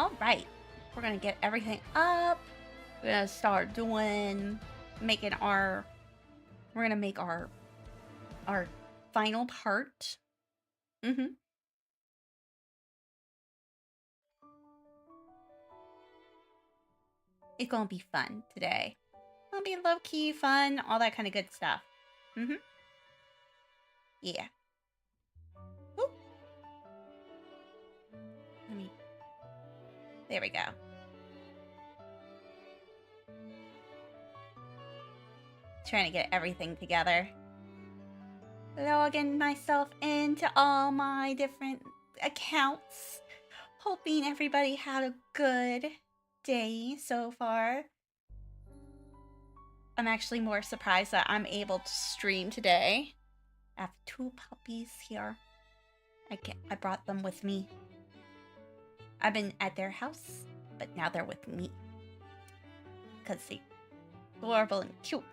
All right, we're gonna get everything up. We're gonna start making our. We're gonna make our final part. It's gonna be fun today. It's gonna be low-key fun, all that kind of good stuff. Yeah. Woo. There we go. Trying to get everything together. Logging myself into all my different accounts. Hoping everybody had a good day so far. I'm actually more surprised that I'm able to stream today. I have 2 puppies here. I brought them with me. I've been at their house, but now they're with me. Because they're adorable and cute.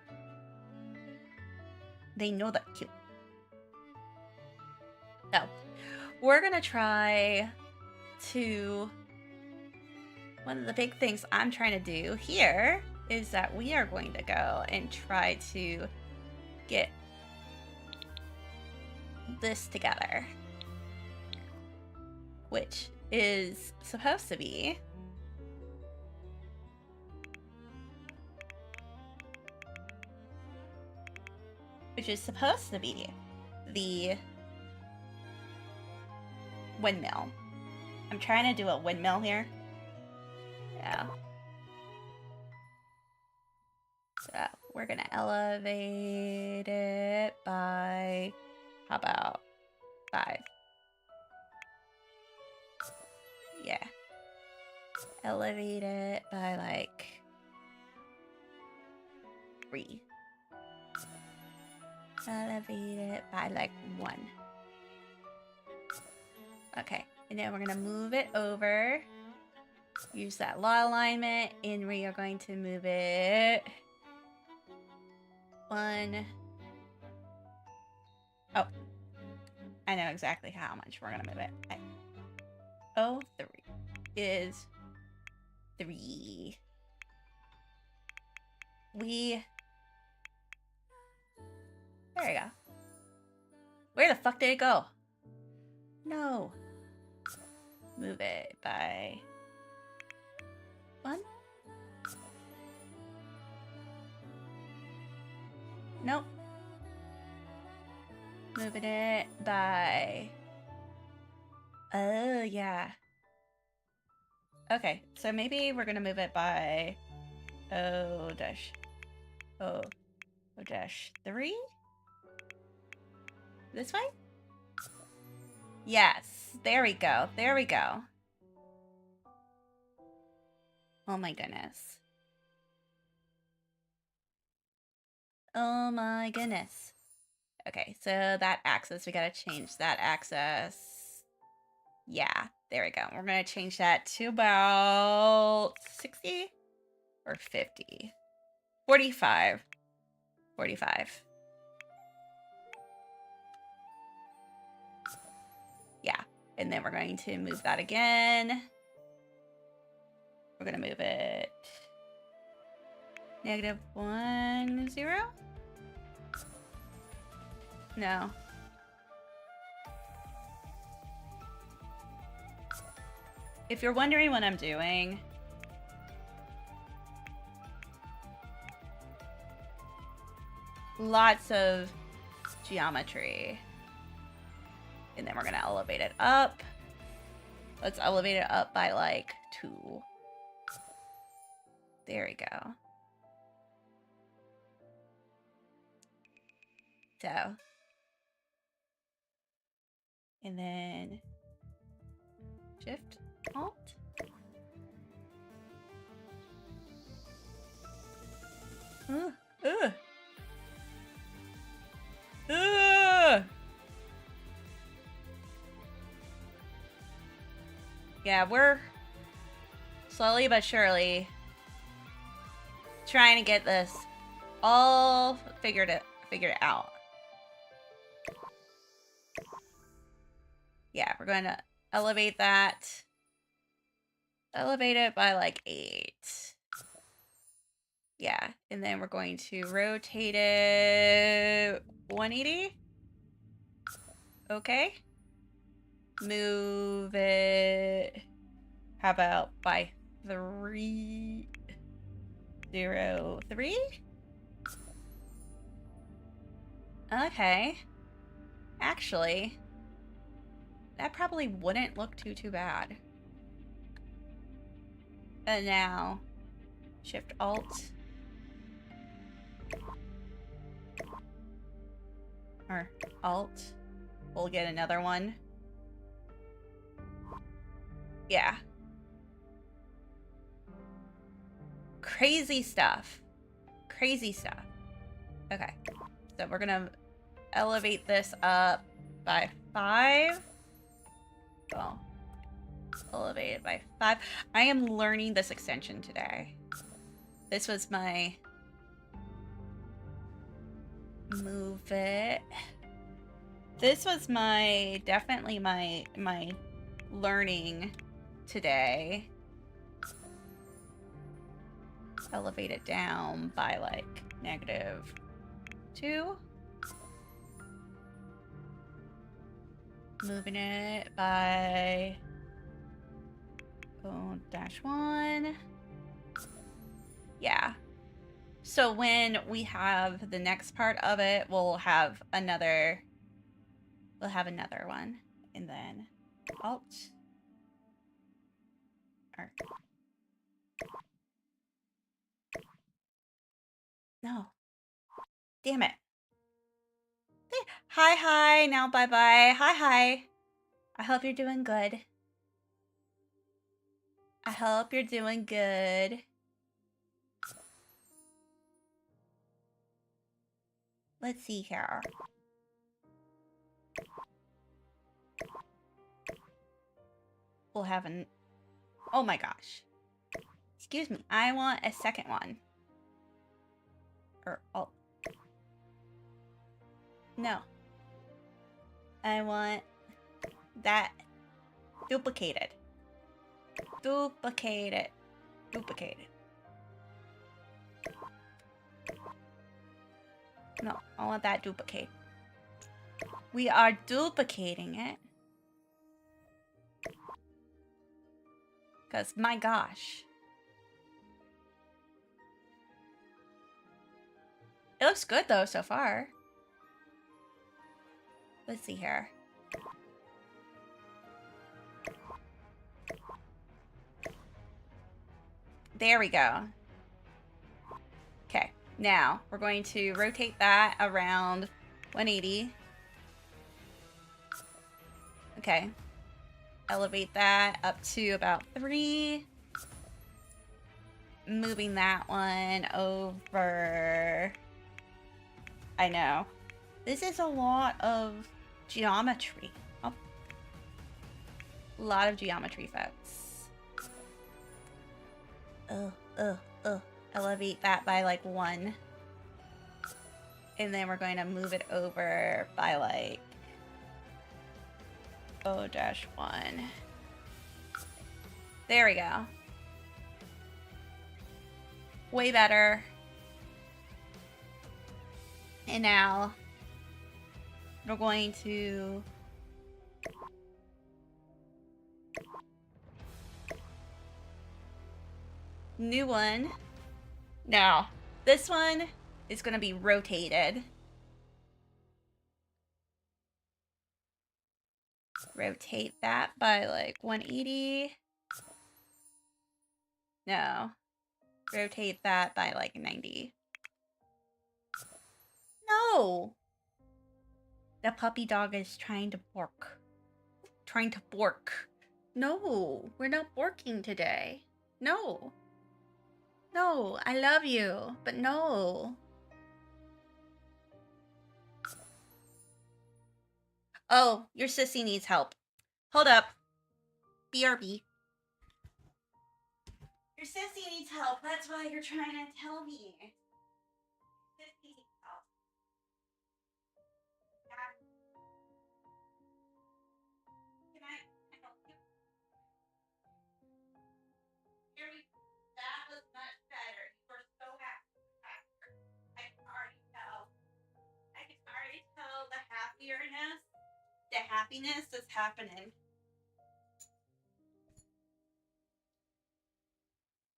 They know they're cute. So, we're gonna try to... One of the big things I'm trying to do here is that we are going to go and try to get this together. Which is supposed to be... the windmill. I'm trying to do a windmill here. Yeah. So we're gonna elevate it by, how about 5? Yeah. Elevate it by like 3. Elevate it by like 1. Okay, and then we're gonna move it over. Use that law alignment, and we are going to move it 1. Oh, I know exactly how much we're gonna move it. Okay. 3 is 3. There you go. Where the fuck did it go? No. Move it by 1. Nope. Moving it by... Oh, yeah. Okay, so maybe we're gonna move it by O-3? This way? Yes, there we go. There we go. Oh my goodness. Oh my goodness. Okay, so that axis, we gotta change that axis. Yeah, there we go. We're gonna change that to about 60 or 50. 45. 45. Yeah, and then we're going to move that again. We're gonna move it -1, 0? No. If you're wondering what I'm doing, lots of geometry. And then we're gonna elevate it up. Let's elevate it up by like 2. There we go. So. And then Shift, Alt. Yeah, we're slowly but surely trying to get this all figured out. Yeah, we're going to elevate that elevate it by like 8. Yeah, and then we're going to rotate it 180. Okay. Move it. How about by 303? Okay. Actually, that probably wouldn't look too bad. And now, Shift Alt. Or Alt. We'll get another one. Yeah. Crazy stuff. Crazy stuff. Okay. So we're gonna elevate this up by 5. Oh. Elevate it by 5. I am learning this extension today. This was my... Move it. This was my... Definitely my learning today. Elevate it down by like -2. Moving it by -1. Yeah. So when we have the next part of it, we'll have another one. And then Alt. Or... No. Damn it. Hi, now bye-bye. Hi. I hope you're doing good. I hope you're doing good. Let's see here. We'll have an... Oh my gosh. Excuse me. I want a second one. Or... Oh. No. I want that duplicated. Duplicated. No, I want that duplicate. We are duplicating it. Because, my gosh. It looks good, though, so far. Let's see here. There we go. Okay, now we're going to rotate that around 180. Okay. Elevate that up to about 3. Moving that one over. I know. This is a lot of geometry. Oh. A lot of geometry, folks. Elevate that by like 1. And then we're going to move it over by like -1. There we go. Way better. And now we're going to new one. Now, this one is going to be rotated. Rotate that by like 180. No. Rotate that by like 90. No! The puppy dog is trying to bork. No, we're not borking today. No. No, I love you, but no. Oh, your sissy needs help. Hold up. BRB. Your sissy needs help. That's why you're trying to tell me. Sissy needs help. Can I help you? happiness is happening.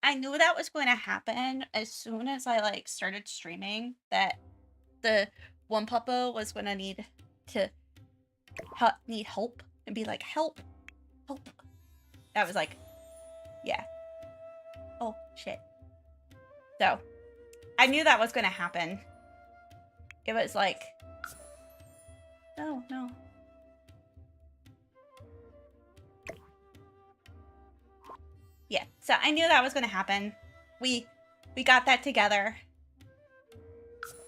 I knew that was going to happen as soon as I like started streaming, that the one puppo was going to need help and be like, help. That was like, yeah. Oh, shit. So, I knew that was going to happen. It was like, no. Yeah, so I knew that was going to happen. We got that together.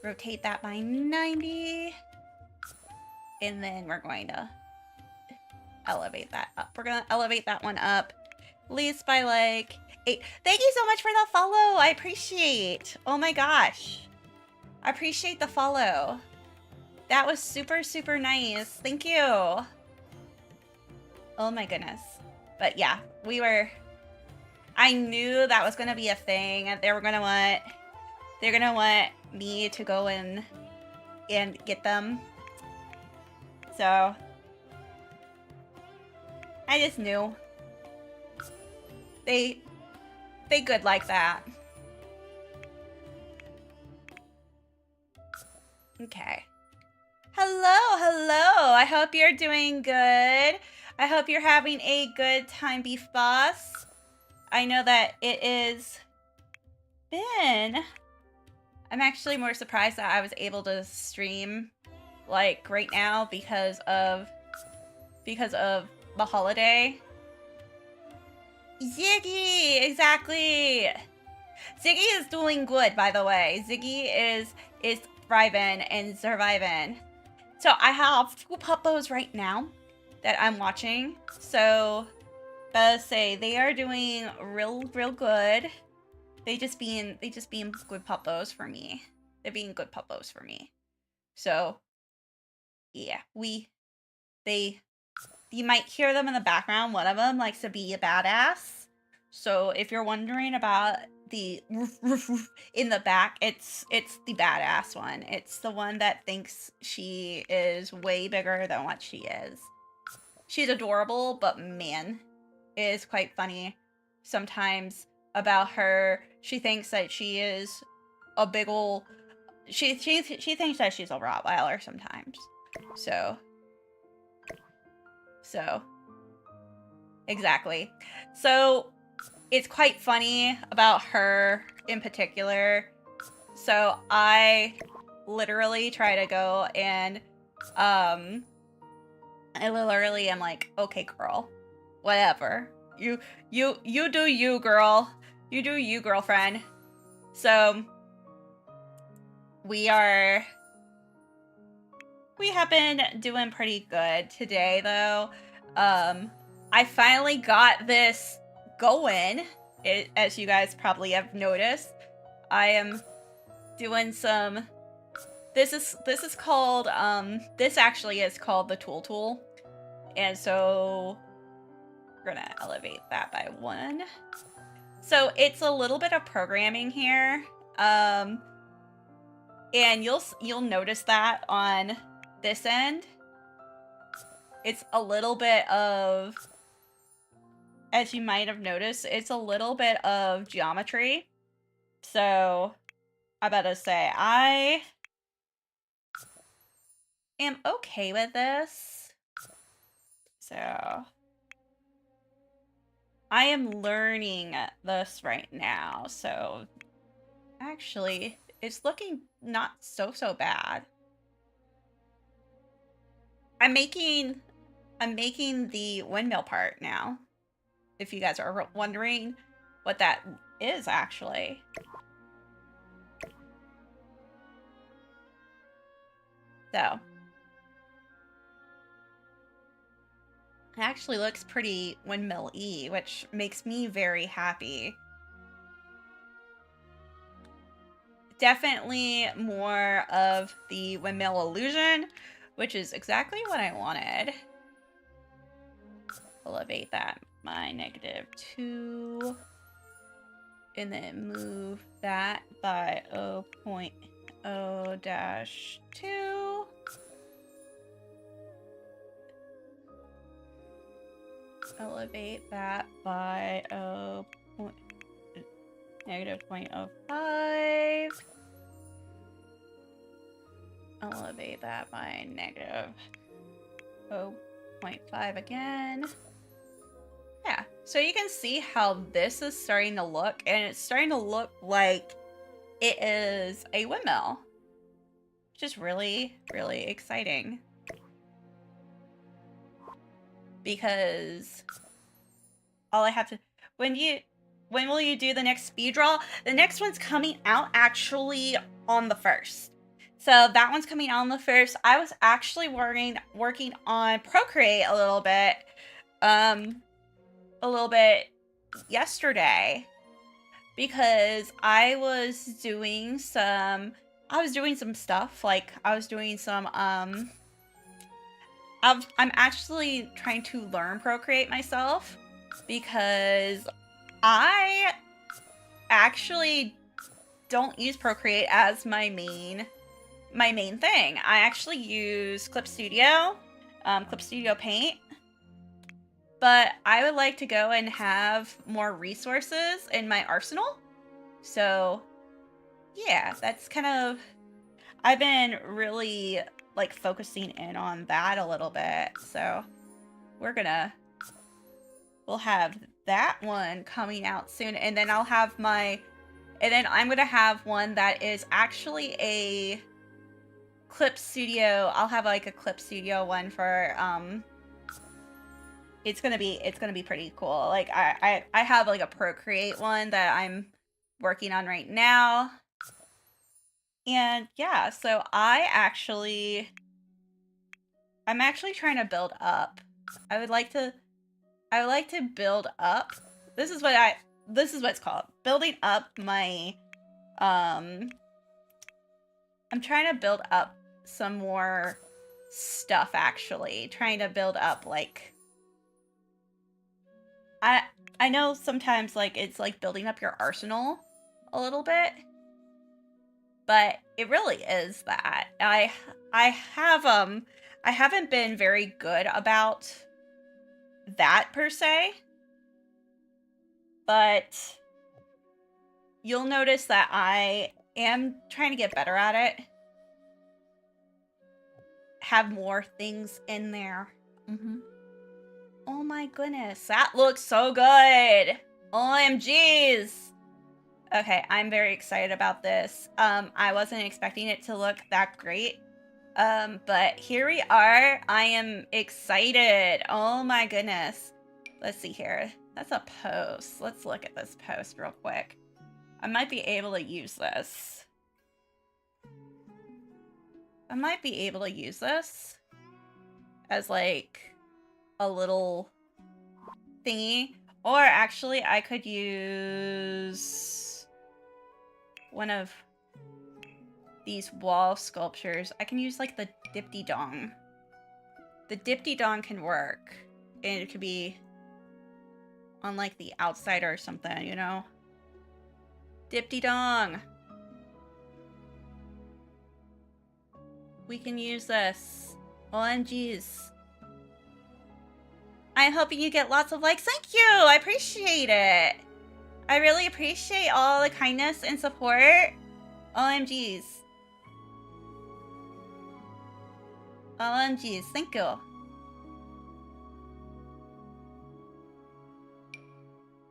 Rotate that by 90. And then we're going to elevate that up. We're going to elevate that one up at least by like 8. Thank you so much for the follow. I appreciate. Oh my gosh. I appreciate the follow. That was super, super nice. Thank you. Oh my goodness. But yeah, I knew that was going to be a thing. They're going to want me to go in and get them. So I just knew. They good like that. Okay. Hello. I hope you're doing good. I hope you're having a good time, Beef Boss. I know that it is been... I'm actually more surprised that I was able to stream like right now because of the holiday. Ziggy, exactly. Ziggy is doing good, by the way. Ziggy is thriving and surviving. So I have 2 puppos right now that I'm watching. So gotta say they are doing real good. They just being good puppos for me. They're being good puppos for me. So yeah, you might hear them in the background. One of them likes to be a badass. So if you're wondering about the in the back, it's the badass one. It's the one that thinks she is way bigger than what she is. She's adorable, but man, it is quite funny sometimes about her. She thinks that she is a big ol'... She thinks that she's a Rottweiler sometimes. So exactly. So it's quite funny about her in particular. So I literally try to go and I literally am like, okay, girl, whatever. You do you, girl. You do you, girlfriend. So we have been doing pretty good today, though. I finally got this going. As you guys probably have noticed, I am doing some... This is called, this actually is called the tool. And so we're gonna elevate that by 1. So it's a little bit of programming here. And you'll notice that on this end. It's a little bit of, as you might have noticed, it's a little bit of geometry. So I better say, I am okay with this. So I am learning this right now. So actually, it's looking not so bad. I'm making the windmill part now. If you guys are wondering what that is, actually. So it actually looks pretty windmill-y, which makes me very happy. Definitely more of the windmill illusion, which is exactly what I wanted. Elevate that by -2. And then move that by 0.0-2. elevate that by negative 0.05. Elevate that by negative 0.5 again. Yeah, so you can see how this is starting to look, and it's starting to look like it is a windmill, which is really, really exciting. Because all I have to, when will you do the next speed draw? The next one's coming out actually on the 1st. So that one's coming out on the 1st. I was actually working on Procreate a little bit yesterday, because I was doing some stuff. Like I was doing some I'm actually trying to learn Procreate myself, because I actually don't use Procreate as my main thing. I actually use Clip Studio Paint, but I would like to go and have more resources in my arsenal. So yeah, that's kind of, I've been really like focusing in on that a little bit. So we'll have that one coming out soon, and then I'm gonna have one that is actually a Clip Studio. I'll have like a Clip Studio one for it's gonna be pretty cool. Like I have like a Procreate one that I'm working on right now. And yeah, so I'm actually trying to build up. I would like to build up. This is what it's called. Building up my I'm trying to build up some more stuff, actually. Trying to build up, like, I know sometimes like it's like building up your arsenal a little bit, but it really is that. I haven't been very good about that per se, but you'll notice that I am trying to get better at it. Have more things in there. Oh my goodness, that looks so good. OMGs. Okay, I'm very excited about this. I wasn't expecting it to look that great. But here we are. I am excited. Oh my goodness. Let's see here. That's a post. Let's look at this post real quick. I might be able to use this. As like a little thingy. Or actually, I could use one of these wall sculptures. I can use like the Dipty Dong. The Dipty Dong can work. And it could be on like the outside or something, you know? Dipty Dong. We can use this. OMGs. I'm hoping you get lots of likes. Thank you! I appreciate it. I really appreciate all the kindness and support. OMGs. OMGs. Thank you.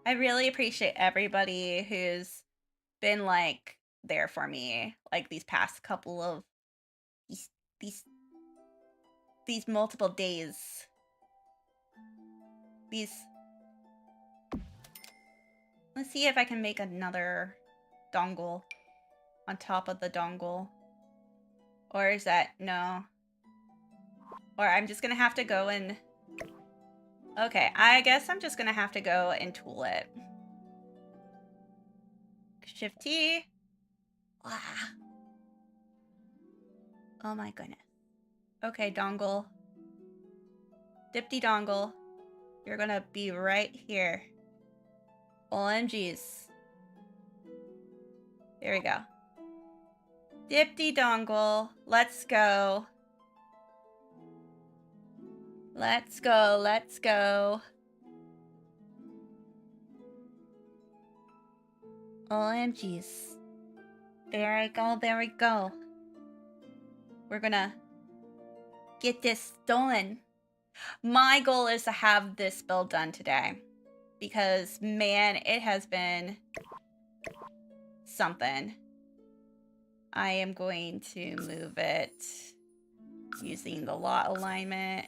I really appreciate everybody who's been like there for me, like these past couple of these multiple days. Let's see if I can make another dongle on top of the dongle. Or is that, no. Or I'm just gonna have to go and, okay, I guess I'm just gonna have to go and tool it. Shift T. Ah. Oh my goodness. Okay, dongle. Dipty dongle. You're gonna be right here. OMGs. There we go. Dipty dongle. Let's go. Let's go. Let's go. OMGs. There we go, there we go. We're gonna get this done. My goal is to have this build done today. Because, man, it has been something. I am going to move it using the lot alignment.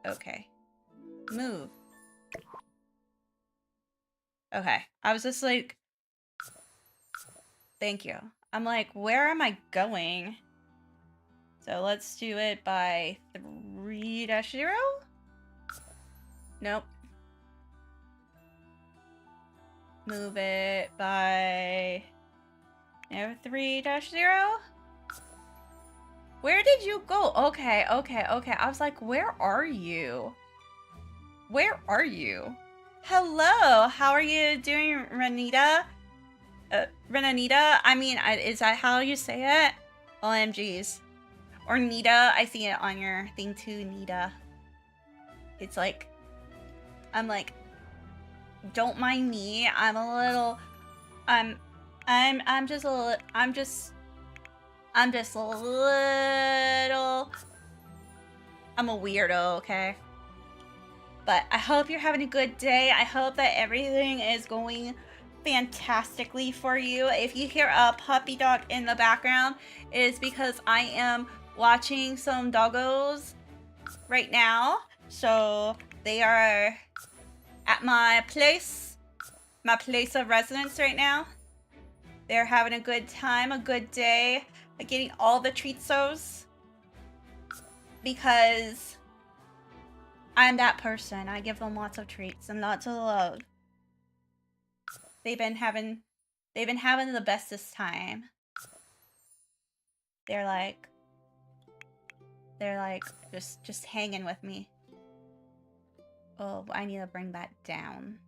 Okay. Move. Okay. I was just like... Thank you. I'm like, where am I going? So let's do it by 3-0? Nope. Move it by... No, 3-0? Where did you go? Okay, okay, okay. I was like, where are you? Where are you? Hello, how are you doing, Renita? Renanita? I mean, is that how you say it? OMGs. Or Nita, I see it on your thing too, Nita. It's like, I'm like, don't mind me. I'm a little, I'm just a little, I'm just a little, I'm a weirdo, okay? But I hope you're having a good day. I hope that everything is going fantastically for you. If you hear a puppy dog in the background, it is because I am watching some doggos right now. So they are at my place of residence right now. They're having a good time, a good day, getting all the treatsos because I'm that person. I give them lots of treats and lots of love. They've been having the bestest time. They're like just hanging with me. Oh, I need to bring that down.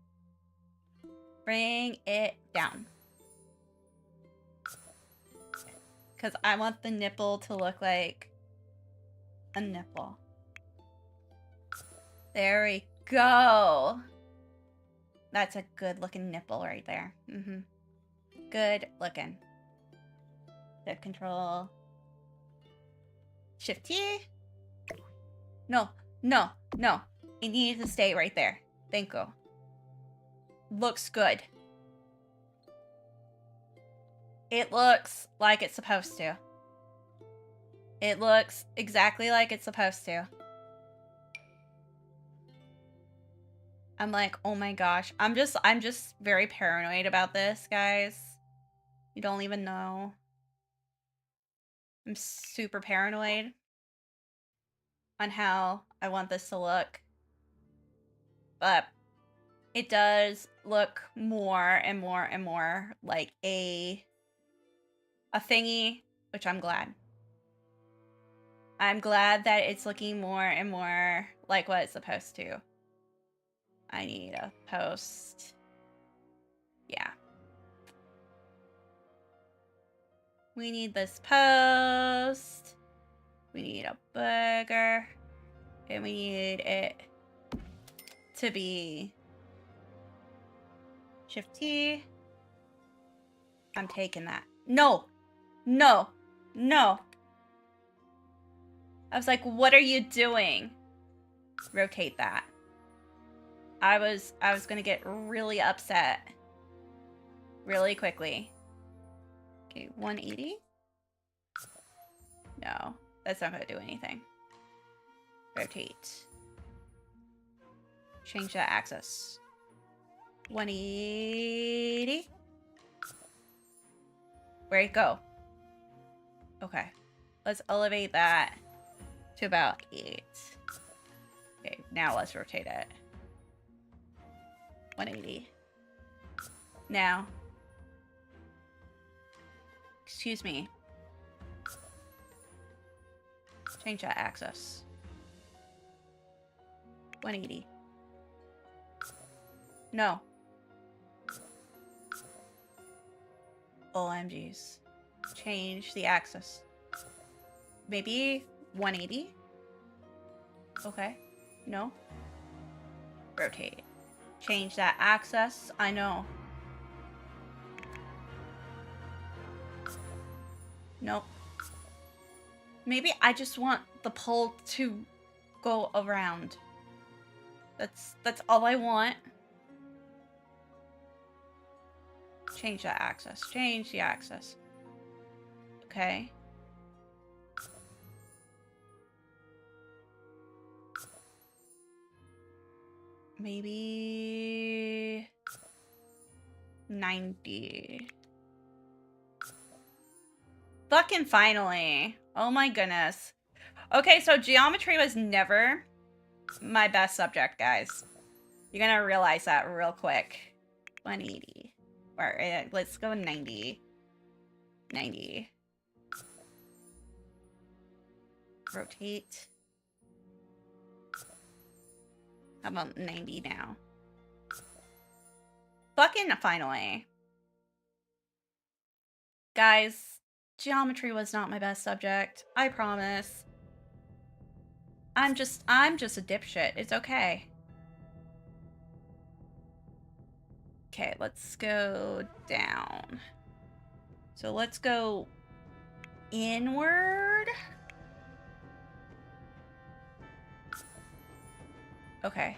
Bring it down. Because I want the nipple to look like a nipple. There we go. That's a good looking nipple right there. Good looking. Good control. Shift T. No, no, no. It needs to stay right there. Thank you. Looks good. It looks like it's supposed to. It looks exactly like it's supposed to. I'm like, oh my gosh. I'm just very paranoid about this, guys. You don't even know. I'm super paranoid on how I want this to look. But it does look more and more and more like a thingy, which I'm glad. I'm glad that it's looking more and more like what it's supposed to. I need a post. Yeah. We need this post. We need a burger. And we need it to be Shift T. I'm taking that. No. No. No. I was like, what are you doing? Rotate that. I was gonna get really upset really quickly. Okay, 180? No, that's not gonna do anything. Rotate. Change that axis. 180. Where'd it go? Okay. Let's elevate that to about 8. Okay, now let's rotate it. 180. Now. Excuse me. Change that axis. 180. No. OMGs. Change the axis. Maybe 180? Okay. No. Rotate. Change that axis. I know. Nope. Maybe I just want the pole to go around. That's all I want. Change that axis. Change the axis. Okay. Maybe 90. Fucking finally. Oh my goodness. Okay, so geometry was never my best subject, guys. You're gonna realize that real quick. 180. Or let's go 90. 90. Rotate. How about 90 now? Fucking finally. Guys, geometry was not my best subject. I promise. I'm just a dipshit. It's okay. Okay, let's go down. So let's go inward. Okay.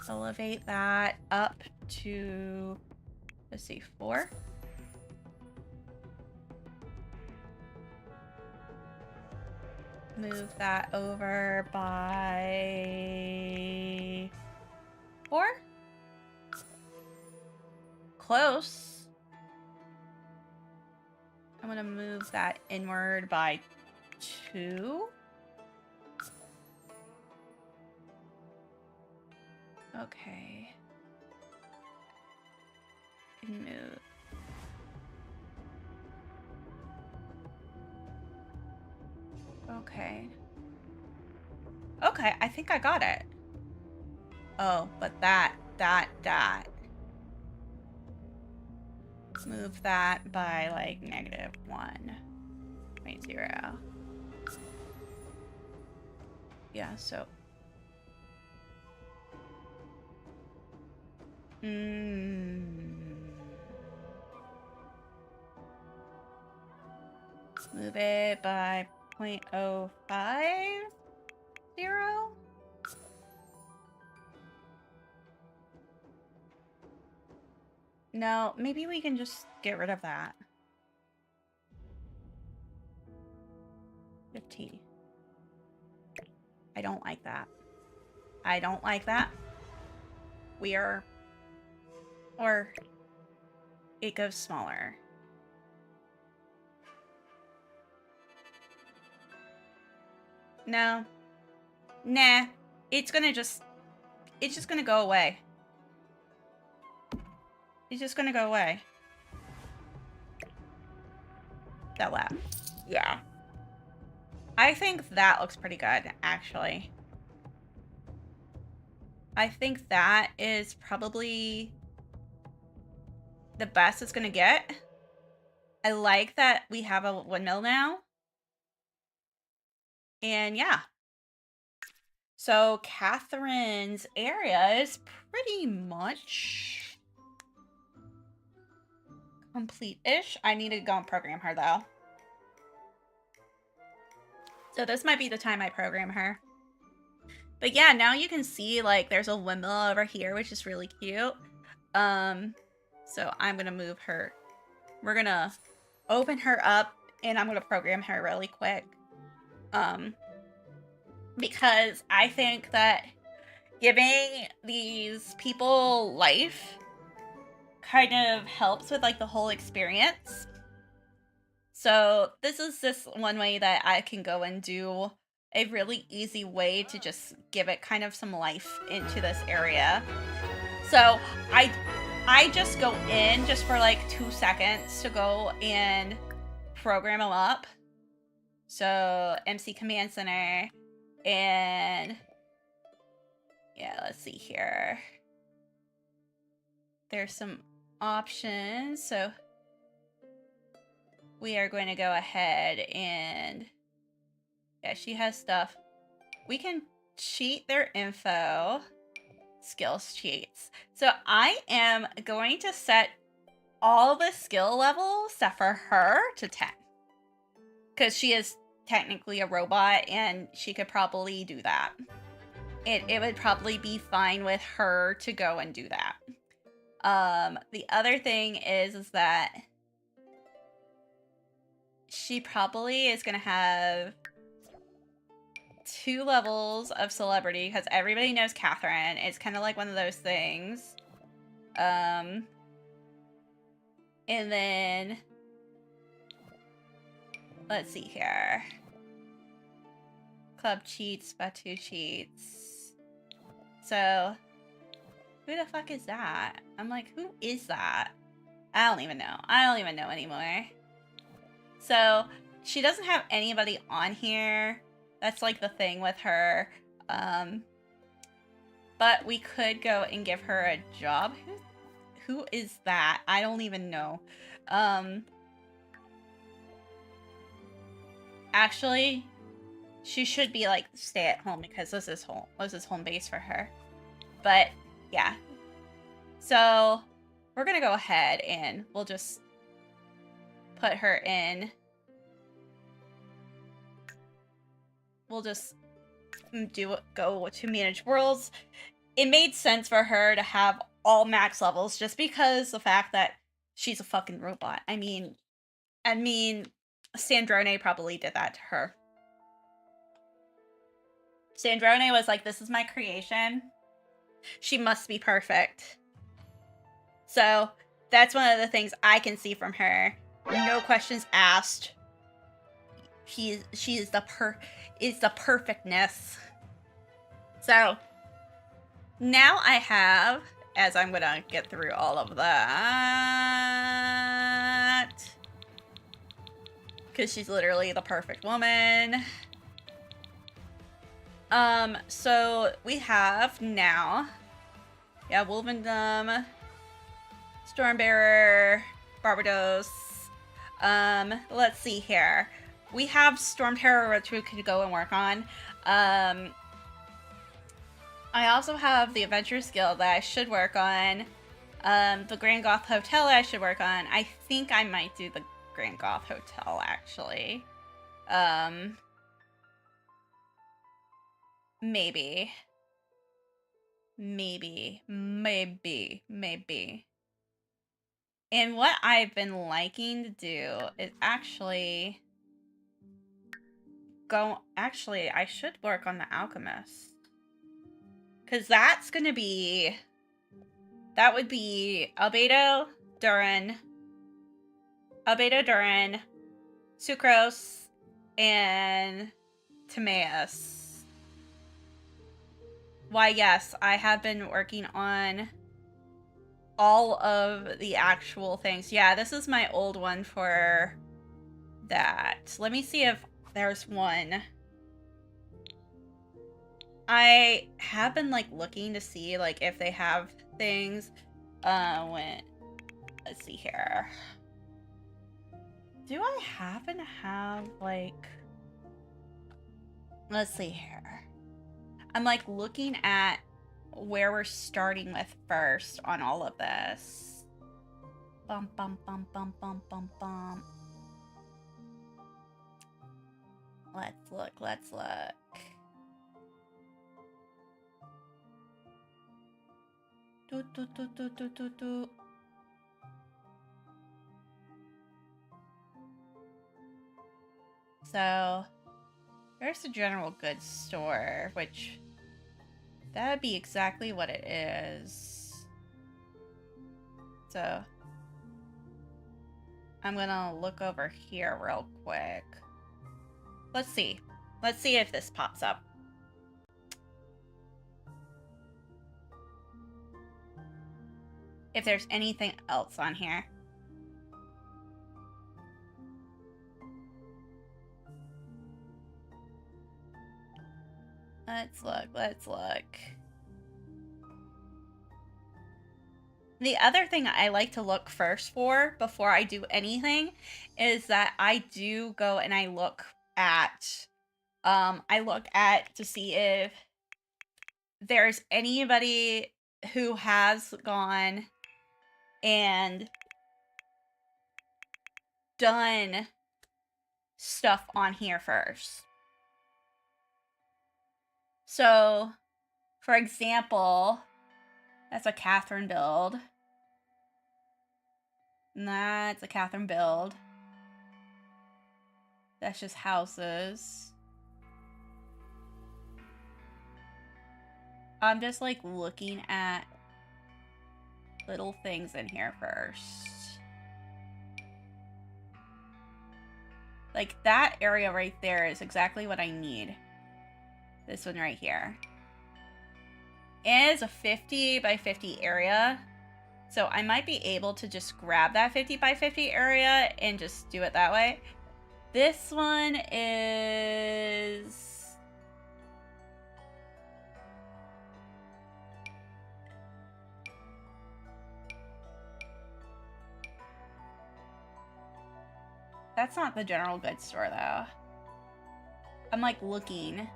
Elevate that up to, let's see, 4. Move that over by 4. Close. I'm gonna move that inward by 2. Okay. Move. Okay. Okay, I think I got it. Oh, but that. Move that by like -1.0. Yeah, so. Move it by 0.050. No, maybe we can just get rid of that. 15. I don't like that. I don't like that. Or it goes smaller. No. Nah. It's just gonna go away. It's just gonna go away. That lap. Yeah. I think that looks pretty good, actually. I think that is probably the best it's gonna get. I like that we have a windmill now. And yeah. So Catherine's area is pretty much complete-ish. I need to go and program her, though. So this might be the time I program her. But yeah, now you can see, like, there's a windmill over here, which is really cute. So I'm gonna move her. We're gonna open her up, and I'm gonna program her really quick. Because I think that giving these people life kind of helps with, like, the whole experience. So this is just one way that I can go and do a really easy way to just give it kind of some life into this area. So I just go in just for like 2 seconds to go and program them up. So MC Command Center, and yeah, let's see here. There's some options. So we are going to go ahead and yeah, she has stuff we can cheat their info. Skills cheats. So I am going to set all the skill levels except for her to 10. Because she is technically a robot and she could probably do that. It would probably be fine with her to go and do that. The other thing is that she probably is going to have 2 levels of celebrity because everybody knows Catherine. It's kind of like one of those things. And then let's see here. Club cheats, Batu cheats. So who the fuck is that? I'm like, who is that? I don't even know. I don't even know anymore. So she doesn't have anybody on here. That's like the thing with her. But we could go and give her a job. Who is that? I don't even know. Actually, she should be like stay at home because this is home base for her. But yeah. So we're gonna go ahead and we'll just put her in. We'll just go to manage worlds. It made sense for her to have all max levels just because the fact that she's a fucking robot. I mean, Sandrone probably did that to her. Sandrone was like, this is my creation. She must be perfect. So that's one of the things I can see from her. No questions asked. She is the perfectness. So now I have, as I'm gonna get through all of that, because she's literally the perfect woman. So we have now, yeah, Wolvendom, Stormbearer, Barbados. Let's see here. We have Storm Terror, which we could go and work on. I also have the Adventurers Guild that I should work on. The Grand Goth Hotel I should work on. I think I might do the Grand Goth Hotel, actually. Maybe. And what I've been liking to do is actually actually, I should work on the Alchemist. Because that would be Albedo, Durin, Sucrose, and Timaeus. Why, yes, I have been working on all of the actual things. Yeah, this is my old one for that. Let me see if there's one. I have been like looking to see like if they have things. Let's see here. Do I happen to have like, let's see here. I'm like looking at where we're starting with first on all of this. Bum bum bum bum bum bum bum. Let's look. Do. So there's the general goods store, which that would be exactly what it is. So I'm gonna look over here real quick. Let's see if this pops up. If there's anything else on here. Let's look. The other thing I like to look first for before I do anything is that I do go and I look at I looked at to see if there's anybody who has gone and done stuff on here first. So, for example, that's a Catherine build. And that's a Catherine build. That's just houses. I'm just like looking at little things in here first. Like that area right there is exactly what I need. This one right here. And it's a 50 by 50 area. So I might be able to just grab that 50 by 50 area and just do it that way. This one is... That's not the general goods store, though. I'm, like, looking.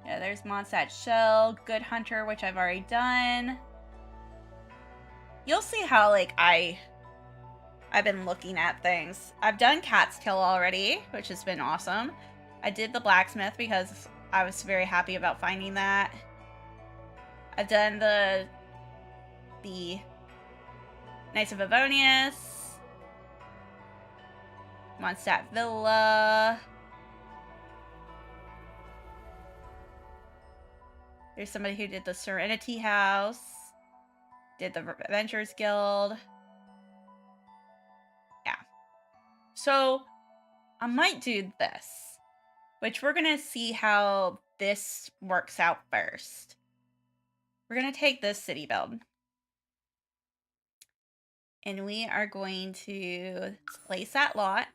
Yeah, there's Mondstadt Shell, Good Hunter, which I've already done. You'll see how, like, I've been looking at things. I've done Cat's Tail already, which has been awesome. I did the blacksmith because I was very happy about finding that. I've done the Knights of Avonius, Mondstadt Villa. There's somebody who did the Serenity House, did the Adventurers Guild. Yeah. So I might do this, which we're going to see how this works out first. We're going to take this city build. And we are going to place that lot.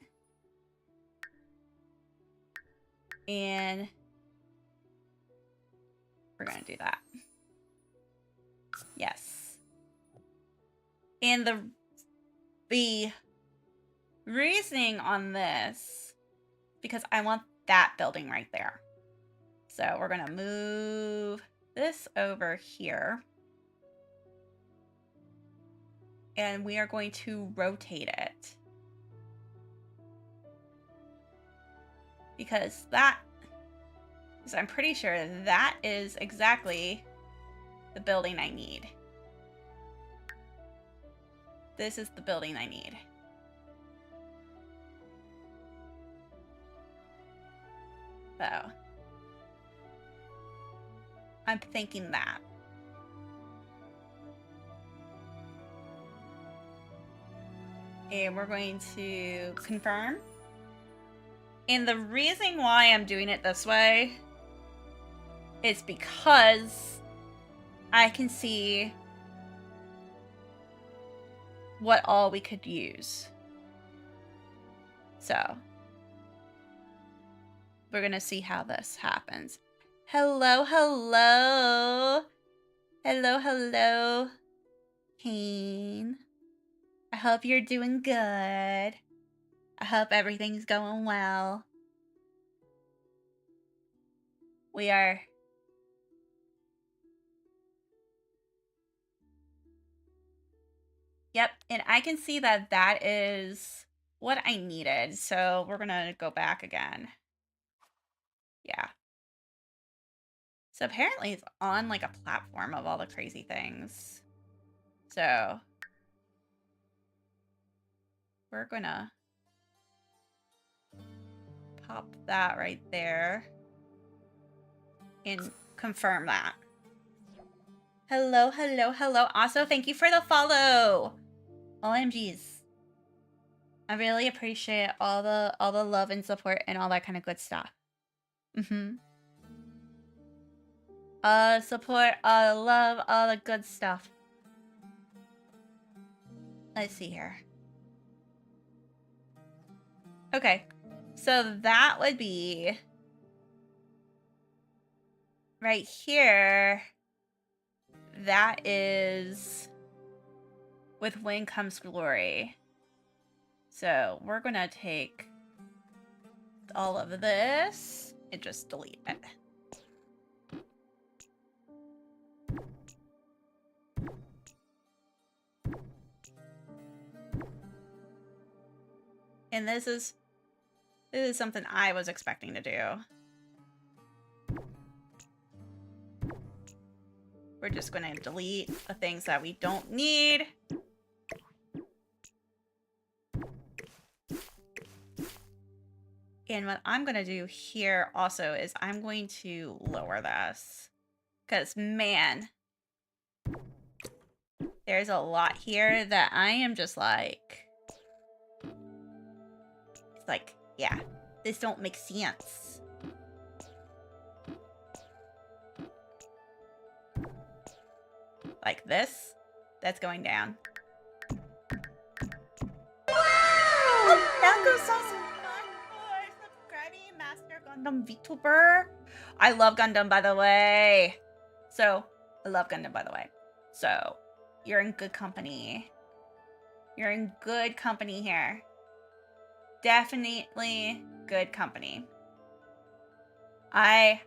And we're going to do that. Yes. And the reasoning on this, because I want that building right there. So we're going to move this over here. And we are going to rotate it. Because I'm pretty sure that is exactly the building I need. This is the building I need. So, I'm thinking that. And we're going to confirm. And the reason why I'm doing it this way is because I can see what all we could use. So, we're going to see how this happens. Hello, hello. Hello, hello. Kane. I hope you're doing good. I hope everything's going well. We are... Yep, and I can see that that is what I needed. So we're going to go back again. Yeah. So apparently it's on like a platform of all the crazy things. So we're going to pop that right there and confirm that. Hello, hello, hello. Also, thank you for the follow. OMGs. I really appreciate all the love and support and all that kind of good stuff. Support, love, all the good stuff. Let's see here. Okay. So that would be right here. That is with When Comes Glory. So we're going to take all of this and just delete it. And this is something I was expecting to do. We're just going to delete the things that we don't need. And what I'm going to do here also is I'm going to lower this. Because, man, there's a lot here that I am just like... It's like, yeah, this don't make sense. Like this, that's going down. Oh, that goes so subscribing, Master Gundam VTuber. I love Gundam, by the way. So, I love Gundam, by the way. So, you're in good company. You're in good company here. Definitely good company. There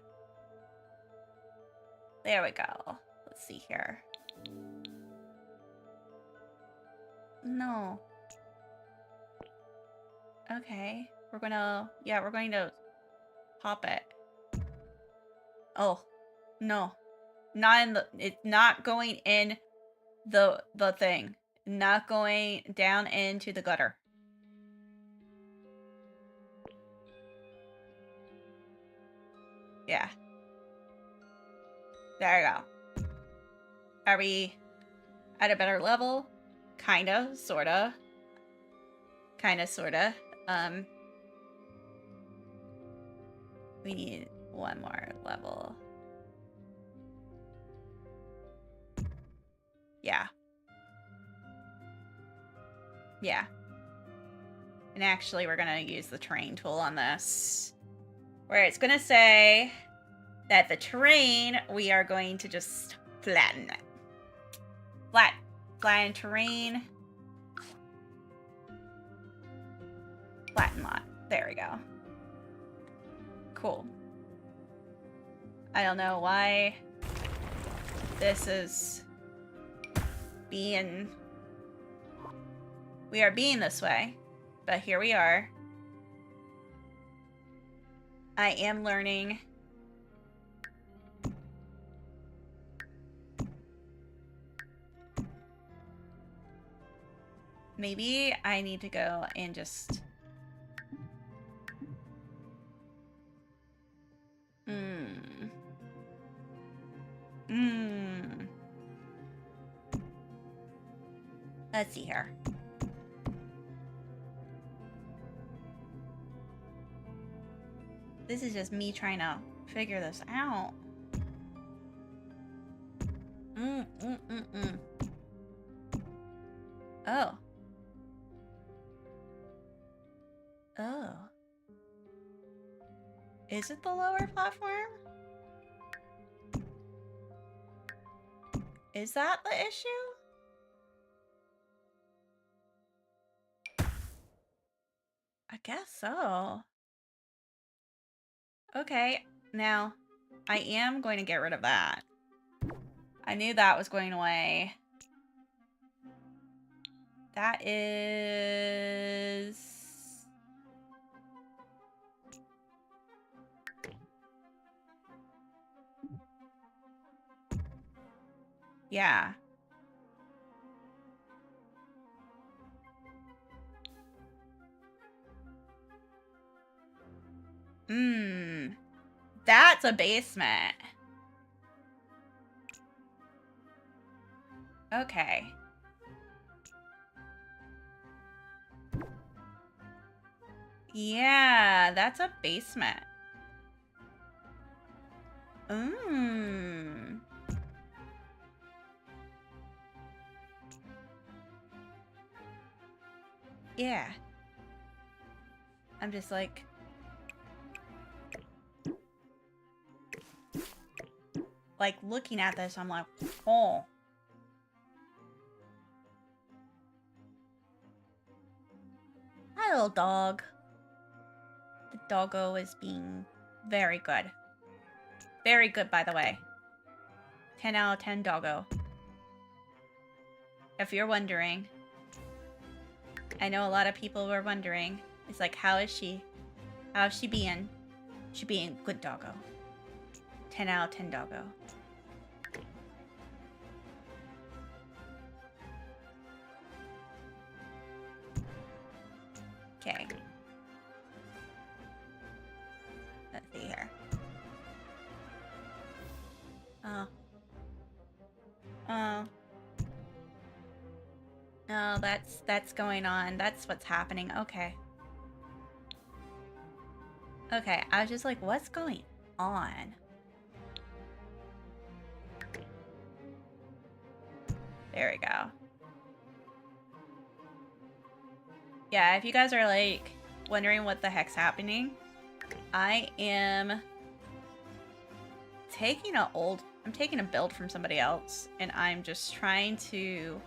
we go. Let's see here. No. Okay. We're going to pop it. Oh, no. It's not going in the thing. Not going down into the gutter. Yeah. There you go. Are we at a better level? Kinda, sorta. Kinda, sorta. We need one more level. Yeah. Yeah. And actually, we're gonna use the terrain tool on this. Where it's gonna say that the terrain, we are going to just flatten it. Flatten terrain. Flatten lot. There we go. Cool. I don't know why this is being... We are being this way, but here we are. I am learning. Maybe I need to go and just... Let's see here. This is just me trying to figure this out. Oh. Oh. Is it the lower platform? Is that the issue? I guess so. Okay, now I am going to get rid of that. I knew that was going away. That is... Yeah. That's a basement. Okay. Yeah, that's a basement. Yeah. I'm just like... Like, looking at this, I'm like, oh. Hi, little dog. The doggo is being Very good. Very good, by the way. 10 out of 10, doggo. If you're wondering. I know a lot of people were wondering. It's like, how is she? How is she being? She being good doggo. 10 out of 10 doggo. Okay. Let's see here. Oh. Oh. No, that's going on. That's what's happening. Okay. Okay, I was just like, what's going on? There we go. Yeah, if you guys are like wondering what the heck's happening, I am taking I'm taking a build from somebody else, and I'm just trying to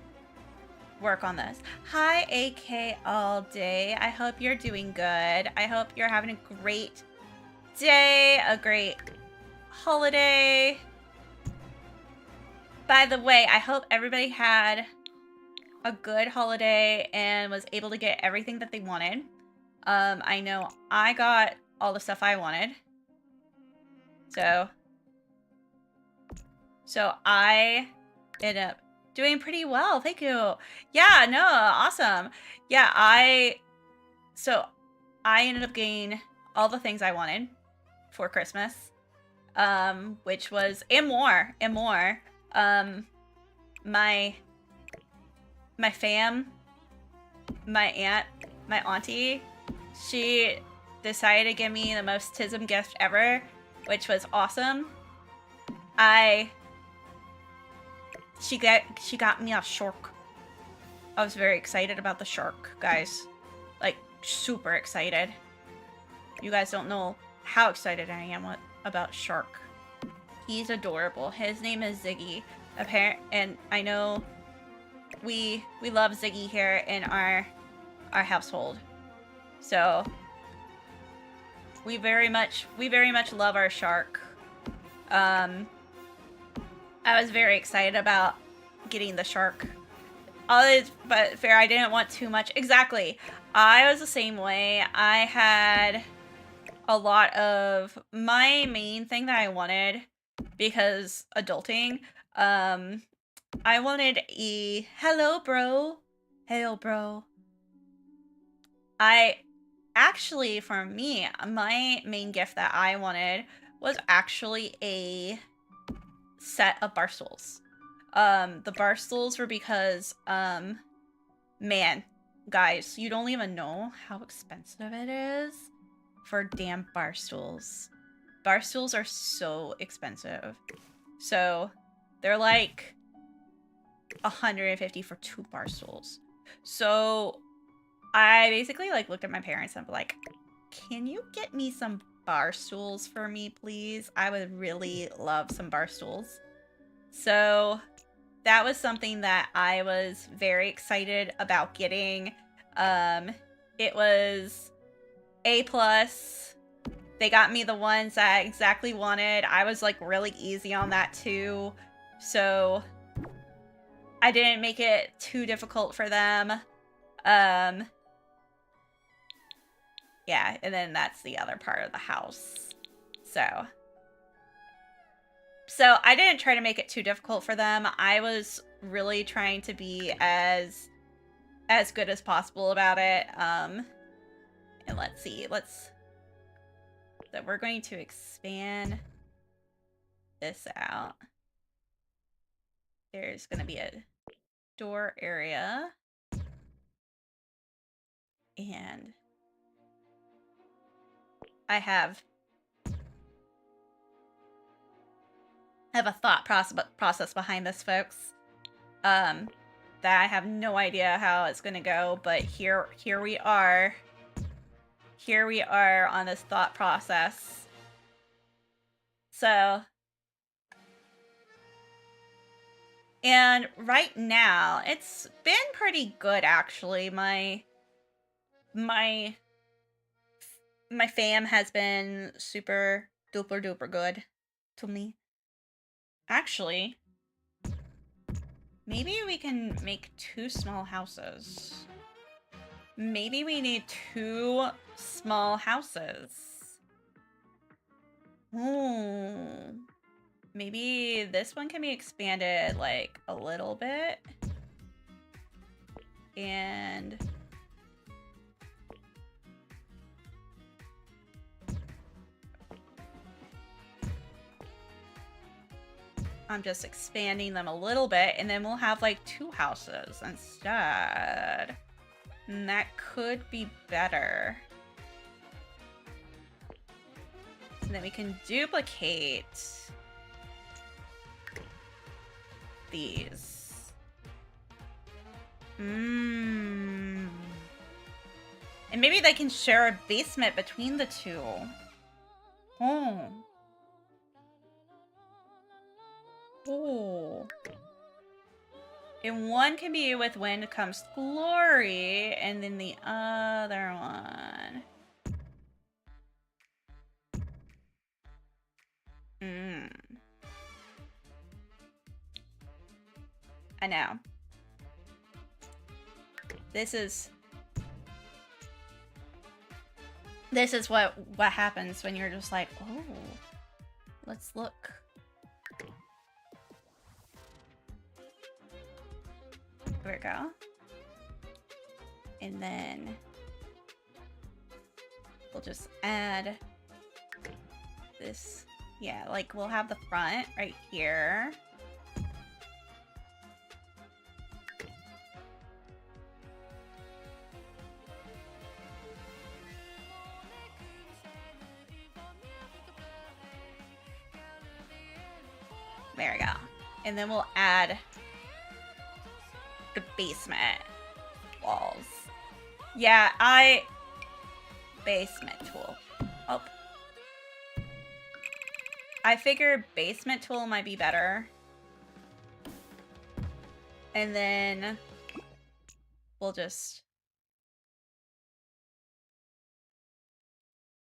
work on this. Hi, AK all day. I hope you're doing good. I hope you're having a great day, a great holiday. By the way, I hope everybody had a good holiday and was able to get everything that they wanted. I know I got all the stuff I wanted. So I ended up doing pretty well. Thank you. Yeah, no, awesome. Yeah, I ended up getting all the things I wanted for Christmas. Which was, and more. My fam, my aunt, my auntie, she decided to give me the most TISM gift ever, which was awesome. She got me a shark. I was very excited about the shark, guys. Like, super excited. You guys don't know how excited I am about shark. He's adorable. His name is Ziggy. And I know we love Ziggy here in our household. So we very much love our shark. I was very excited about getting the shark. But fair, I didn't want too much. Exactly. I was the same way. I had a lot of my main thing that I wanted, because adulting, I wanted a hello bro. I actually, for me, my main gift that I wanted was actually a set of bar stools. The bar stools were because, man, guys, you don't even know how expensive it is for damn bar stools. Bar stools are so expensive. So they're like 150 for 2 bar stools. So I basically like looked at my parents and I'm like, can you get me some bar stools for me, please? I would really love some bar stools. So that was something that I was very excited about getting. It was A+. They got me the ones that I exactly wanted. I was like really easy on that too. So I didn't make it too difficult for them. Yeah, and then that's the other part of the house. So I didn't try to make it too difficult for them. I was really trying to be as good as possible about it. And let's see. So we're going to expand this out. There's going to be a door area. And I have a thought process behind this, folks. That I have no idea how it's going to go, but here we are. Here we are on this thought process. So, and right now, it's been pretty good, actually. My my fam has been super duper duper good to me. Actually, maybe we can make 2 small houses. Maybe we need 2 small houses. Ooh. Maybe this one can be expanded like a little bit. And I'm just expanding them a little bit, and then we'll have like 2 houses instead. And that could be better. And then we can duplicate these. And maybe they can share a basement between the 2. Oh. Oh. And one can be with Wind Comes Glory, and then the other one. I know. This is what happens when you're just like, oh, let's look. There we go. And then we'll just add this. Yeah, like we'll have the front right here. There we go. And then we'll add the basement walls. Yeah, basement tool. Oh. I figured basement tool might be better. And then we'll just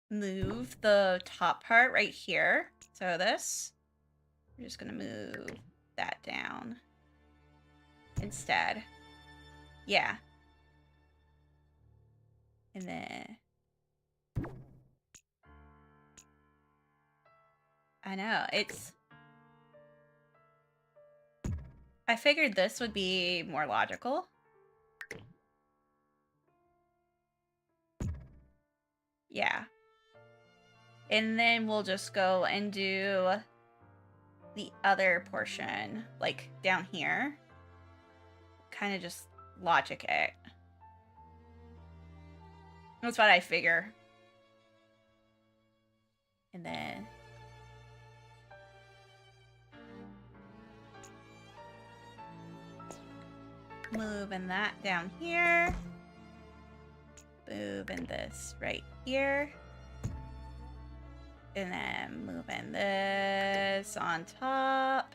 move the top part right here. So this, we're just gonna move that down instead. Yeah. And then I know, I figured this would be more logical. Yeah. And then we'll just go and do the other portion, like down here. Kind of just logic it. That's what I figure. And then moving that down here. Moving this right here. And then moving this on top.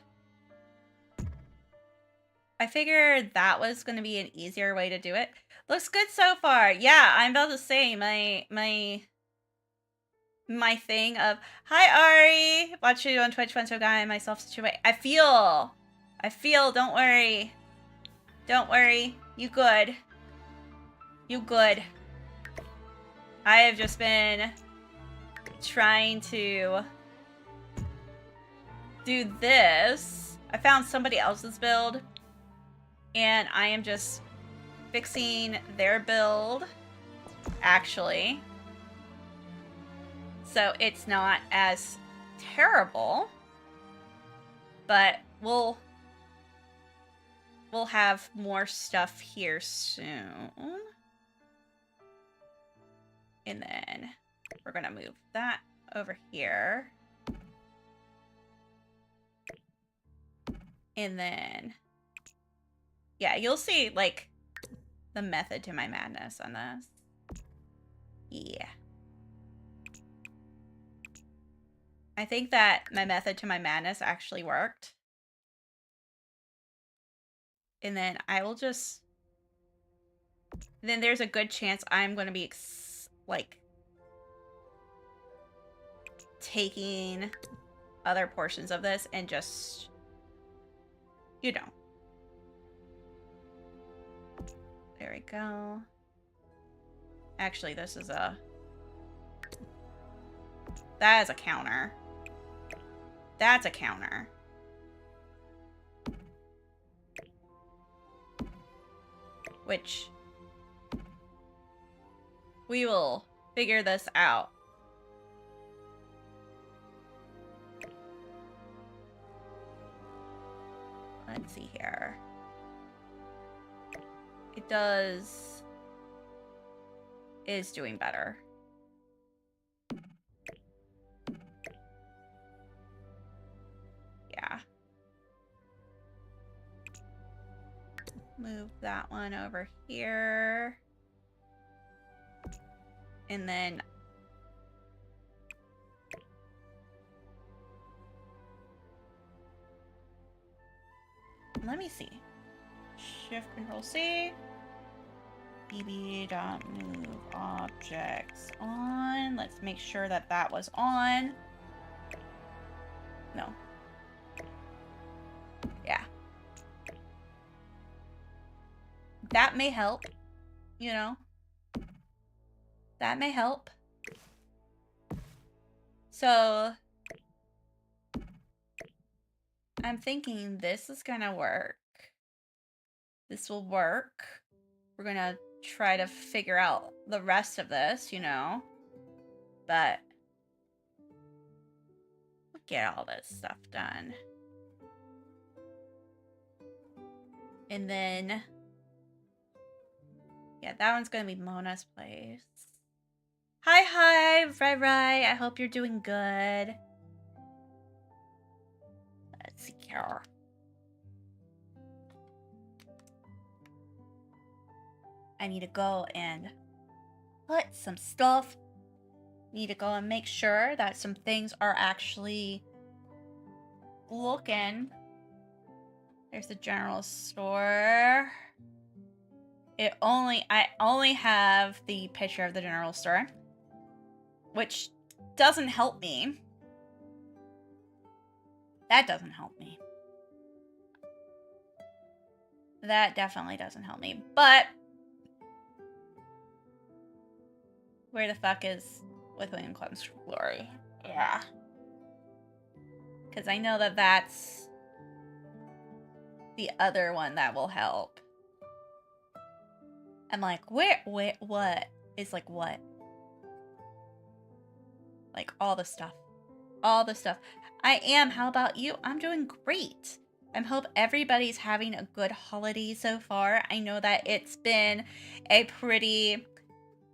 I figured that was going to be an easier way to do it. Looks good so far. Yeah, I'm about to say my thing of, hi Ari, watch you on Twitch, once guy, and myself situate. I feel, don't worry. Don't worry. You good. You good. I have just been trying to do this. I found somebody else's build, and I am just fixing their build, actually. So it's not as terrible, but we'll have more stuff here soon. And then we're gonna move that over here. And then, yeah, you'll see, like, the method to my madness on this. Yeah. I think that my method to my madness actually worked. And then I will just... Then there's a good chance I'm going to be, like, taking other portions of this and just, you know. There we go. Actually, this is a... That is a counter. That's a counter. Which... we will figure this out. Let's see here. It does... is doing better. Yeah. Move that one over here. And then... let me see. Shift Control C. BB.move objects on. Let's make sure that that was on. No. Yeah. That may help. You know. That may help. So... I'm thinking this is gonna work. This will work. We're gonna try to figure out the rest of this, you know. But we'll get all this stuff done. And then, yeah, that one's gonna be Mona's place. Hi, Rai. I hope you're doing good. Let's see here. I need to go and put some stuff. Need to go and make sure that some things are actually looking. There's the general store. I only have the picture of the general store, which doesn't help me. That doesn't help me. That definitely doesn't help me. But where the fuck is with William Clem's Glory? Yeah. Because I know that that's the other one that will help. I'm like, where, what? It's like, what? Like, all the stuff. All the stuff. I am. How about you? I'm doing great. I hope everybody's having a good holiday so far. I know that it's been a pretty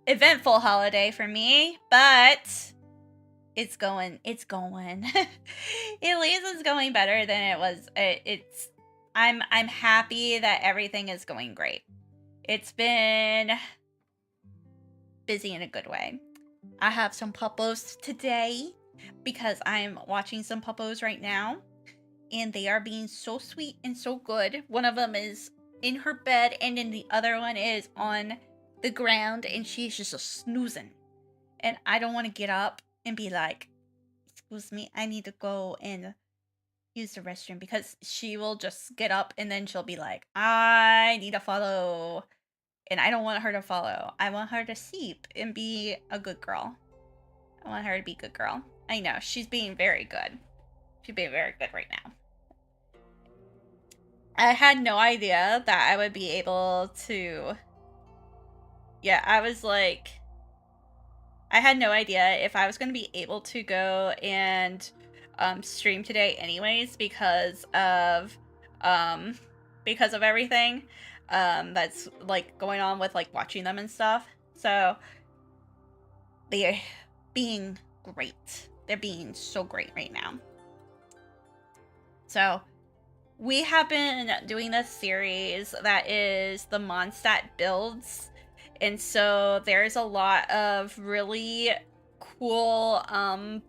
eventful holiday for me, but it's going. At least it's going better than it was. I'm happy that everything is going great. It's been busy in a good way. I have some puppos today because I'm watching some puppos right now, and they are being so sweet and so good. One of them is in her bed, and then the other one is on the ground, and she's just snoozing. And I don't want to get up and be like, excuse me, I need to go and use the restroom, because she will just get up and then she'll be like, I need to follow. And I don't want her to follow. I want her to sleep and be a good girl. I want her to be a good girl. I know, she's being very good. She's being very good right now. I had no idea that I would be able to... Yeah, I was like... I had no idea if I was going to be able to go and stream today anyways, because of everything that's like going on with like watching them and stuff. So they're being great. They're being so great right now. So we have been doing this series that is the Mondstadt builds. And so there's a lot of really cool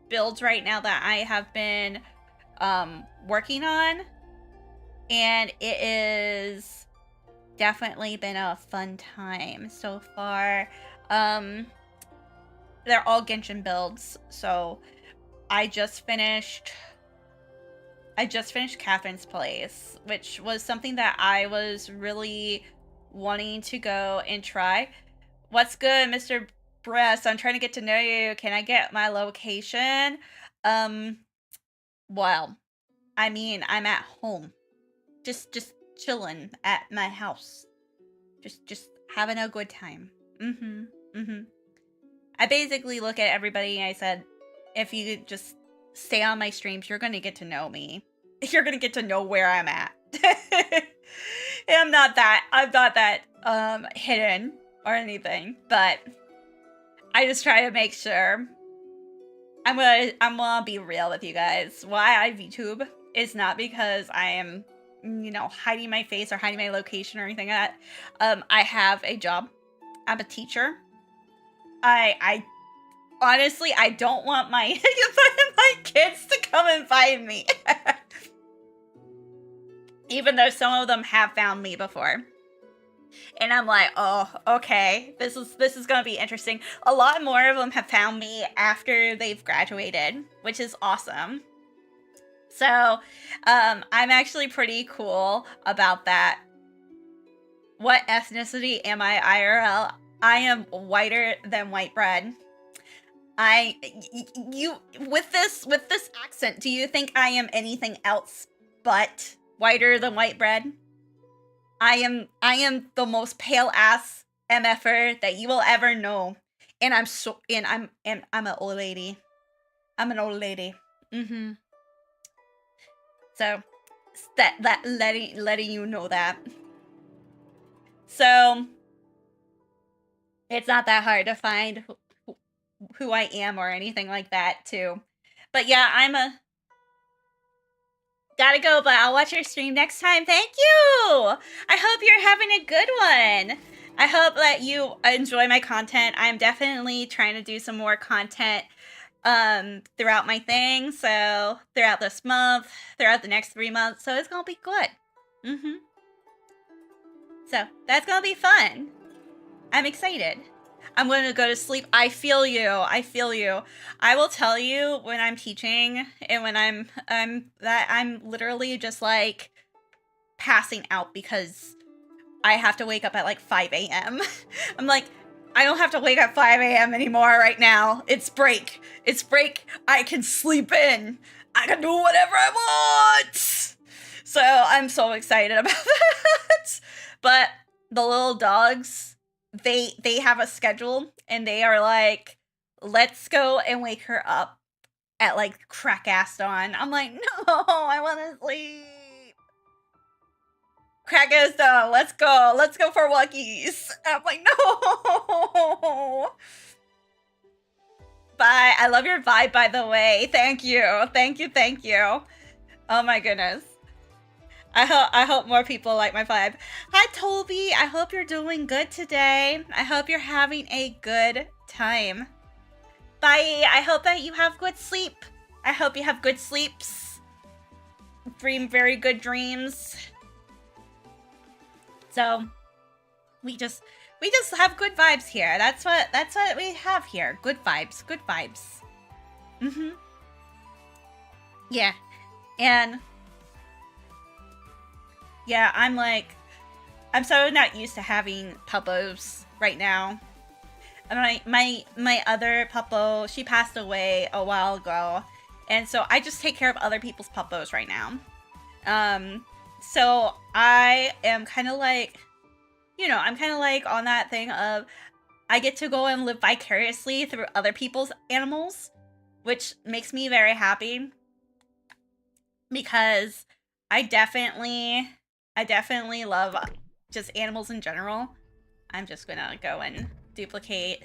builds right now that I have been working on. And it is definitely been a fun time so far. They're all Genshin builds. So I just finished Catherine's Place, which was something that I was really wanting to go and try. What's good, Mr. Breast? I'm trying to get to know you. Can I get my location? Well, I mean, I'm at home. Just chilling at my house. Just having a good time. I basically look at everybody and I said, if you just stay on my streams, you're gonna get to know me. You're gonna get to know where I'm at. I'm not that hidden or anything, but I just try to make sure. I'm gonna be real with you guys. Why I VTube is not because I am, you know, hiding my face or hiding my location or anything like that. I have a job. I'm a teacher. I honestly, I don't want my kids to come and find me. Even though some of them have found me before. And I'm like, oh, okay, this is gonna be interesting. A lot more of them have found me after they've graduated, which is awesome. So, I'm actually pretty cool about that. What ethnicity am I IRL? I am whiter than white bread. You with this accent, do you think I am anything else but whiter than white bread? I am the most pale ass MFer that you will ever know. And I'm an old lady. I'm an old lady. So that letting you know that. So it's not that hard to find who I am or anything like that too. But yeah, gotta go, but I'll watch your stream next time. Thank you! I hope you're having a good one. I hope that you enjoy my content. I'm definitely trying to do some more content throughout my thing. So throughout this month, throughout the next 3 months. So it's gonna be good. So that's gonna be fun. I'm excited. I'm going to go to sleep. I feel you. I feel you. I will tell you when I'm teaching and when I'm literally just like passing out because I have to wake up at like 5 a.m. I'm like, I don't have to wake up 5 a.m. anymore right now. It's break. It's break. I can sleep in. I can do whatever I want. So I'm so excited about that. But the little dogs, they have a schedule and they are like, let's go and wake her up at like crack ass dawn. I'm like, no, I want to sleep. Crack ass dawn, let's go for walkies. I'm like, no. Bye. I love your vibe, by the way. Thank you. Oh my goodness. I hope more people like my vibe. Hi, Toby. I hope you're doing good today. I hope you're having a good time. Bye. I hope that you have good sleep. I hope you have good sleeps. Dream very good dreams. So, we just have good vibes here. That's what we have here. Good vibes. Yeah. And yeah, I'm so not used to having puppos right now. My other puppo, she passed away a while ago, and so I just take care of other people's puppos right now. So I am kind of like, you know, I'm kind of like on that thing of I get to go and live vicariously through other people's animals, which makes me very happy because I definitely love just animals in general. I'm just gonna go and duplicate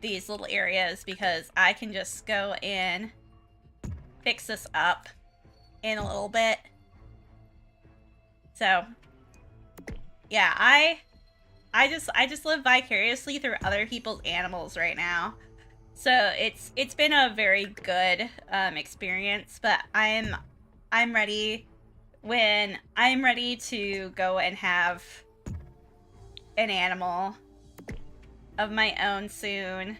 these little areas because I can just go and fix this up in a little bit. So yeah, I just live vicariously through other people's animals right now. So it's been a very good experience, but I'm ready. When I'm ready to go and have an animal of my own soon,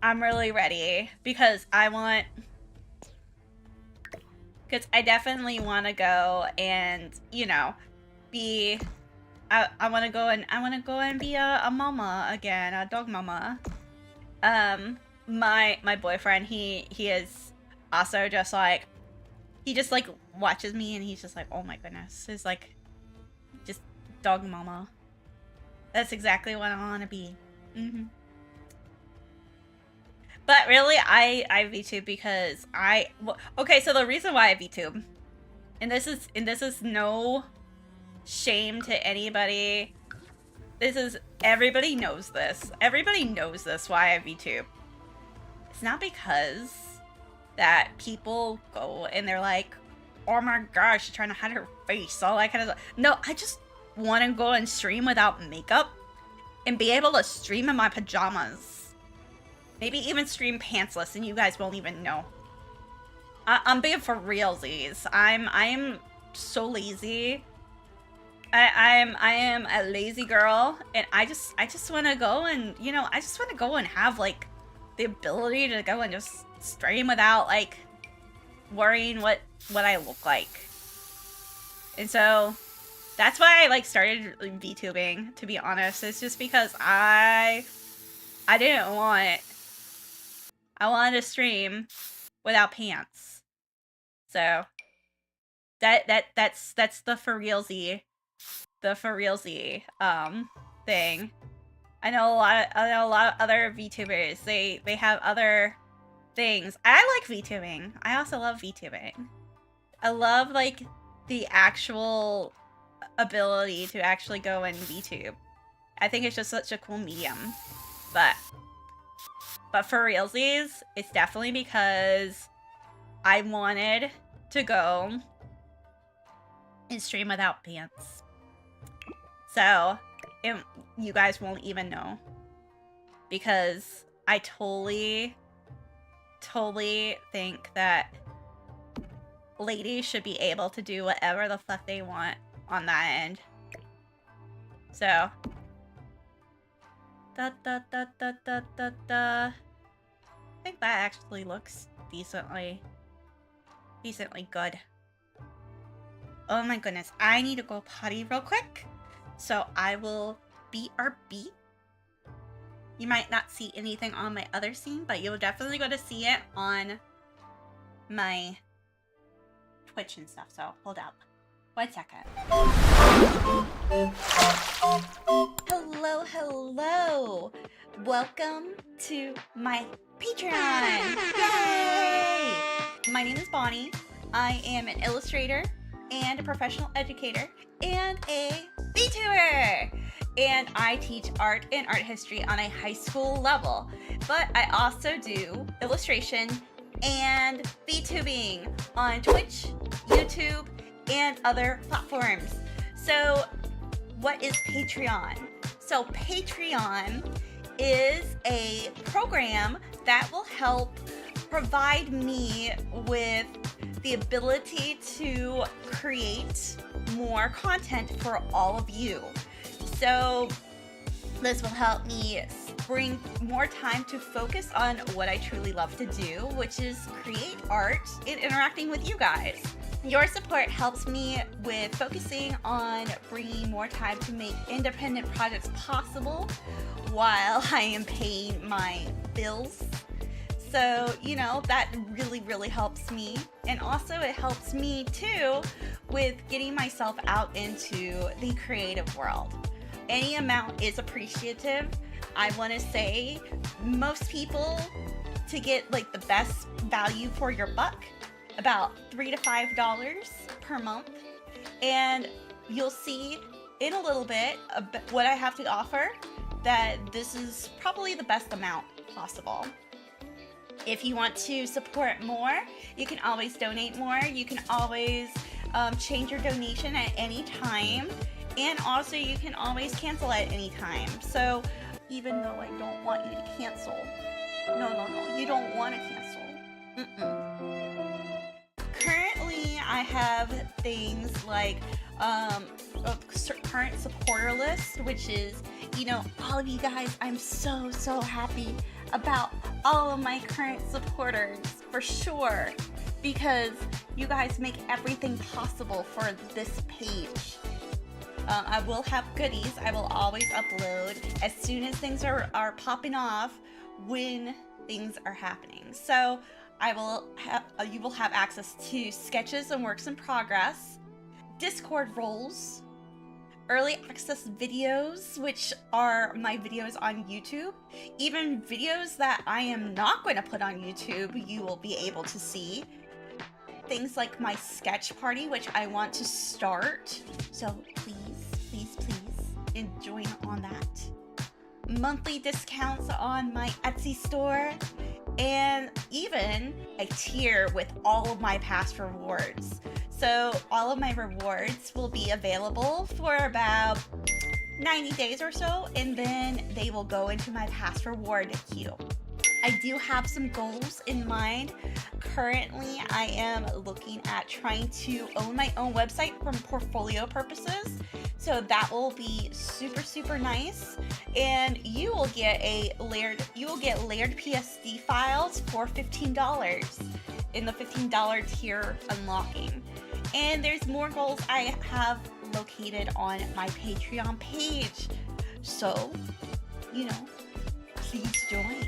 I'm really ready because I definitely want to go and, you know, be, I want to go and be a mama again, a dog mama. My boyfriend, he is also just like, he just like watches me and he's just like, oh my goodness, it's like just dog mama. That's exactly what I want to be. But really, I VTube because okay, so the reason why I VTube, and this is no shame to anybody. Everybody knows this. Everybody knows this why I VTube. It's not because that people go and they're like, oh my gosh, she's trying to hide her face, all that kind of stuff. No, I just want to go and stream without makeup and be able to stream in my pajamas. Maybe even stream pantsless and you guys won't even know. I'm being for realsies. I'm so lazy. I am a lazy girl, and I just want to go and, you know, I just want to go and have like the ability to go and just stream without like worrying what I look like. And so that's why I like started VTubing, to be honest. It's just because I didn't want, I wanted to stream without pants. So that's the for realsy thing. I know a lot of other VTubers. They have other things. I like VTubing. I also love VTubing. I love like the actual ability to actually go and VTube. I think it's just such a cool medium. But for realsies, it's definitely because I wanted to go and stream without pants. So, you guys won't even know. Because I totally think that ladies should be able to do whatever the fuck they want on that end. So, I think that actually looks decently good. Oh my goodness, I need to go potty real quick. So I will BRB. You might not see anything on my other scene, but you'll definitely go to see it on my Twitch and stuff. So hold up. 1 second. Hello. Welcome to my Patreon. Yay! My name is Bonnie. I am an illustrator and a professional educator and a VTuber. And I teach art and art history on a high school level. But I also do illustration and VTubing on Twitch, YouTube, and other platforms. So what is Patreon? So Patreon is a program that will help provide me with the ability to create more content for all of you. So this will help me bring more time to focus on what I truly love to do, which is create art and interacting with you guys. Your support helps me with focusing on bringing more time to make independent projects possible while I am paying my bills. So, you know, that really helps me. And also it helps me too with getting myself out into the creative world. Any amount is appreciative. I want to say most people, to get like the best value for your buck, about $3 to $5 per month. And you'll see in a little bit what I have to offer, that this is probably the best amount possible. If you want to support more, you can always donate more. You can always change your donation at any time. And also you can always cancel at any time. So even though I don't want you to cancel, no, you don't want to cancel. Currently, I have things like a current supporter list, which is, you know, all of you guys. I'm so happy about all of my current supporters, for sure, because you guys make everything possible for this page. I will have goodies. I will always upload as soon as things are popping off when things are happening. So you will have access to sketches and works in progress, Discord roles, early access videos, which are my videos on YouTube, even videos that I am not going to put on YouTube, you will be able to see. Things like my sketch party, which I want to start. So please join on that. Monthly discounts on my Etsy store, and even a tier with all of my past rewards. So all of my rewards will be available for about 90 days or so, and then they will go into my past reward queue. I do have some goals in mind. Currently, I am looking at trying to own my own website for portfolio purposes. So that will be super nice. And you will get layered PSD files for $15 in the $15 tier unlocking. And there's more goals I have located on my Patreon page. So, please join.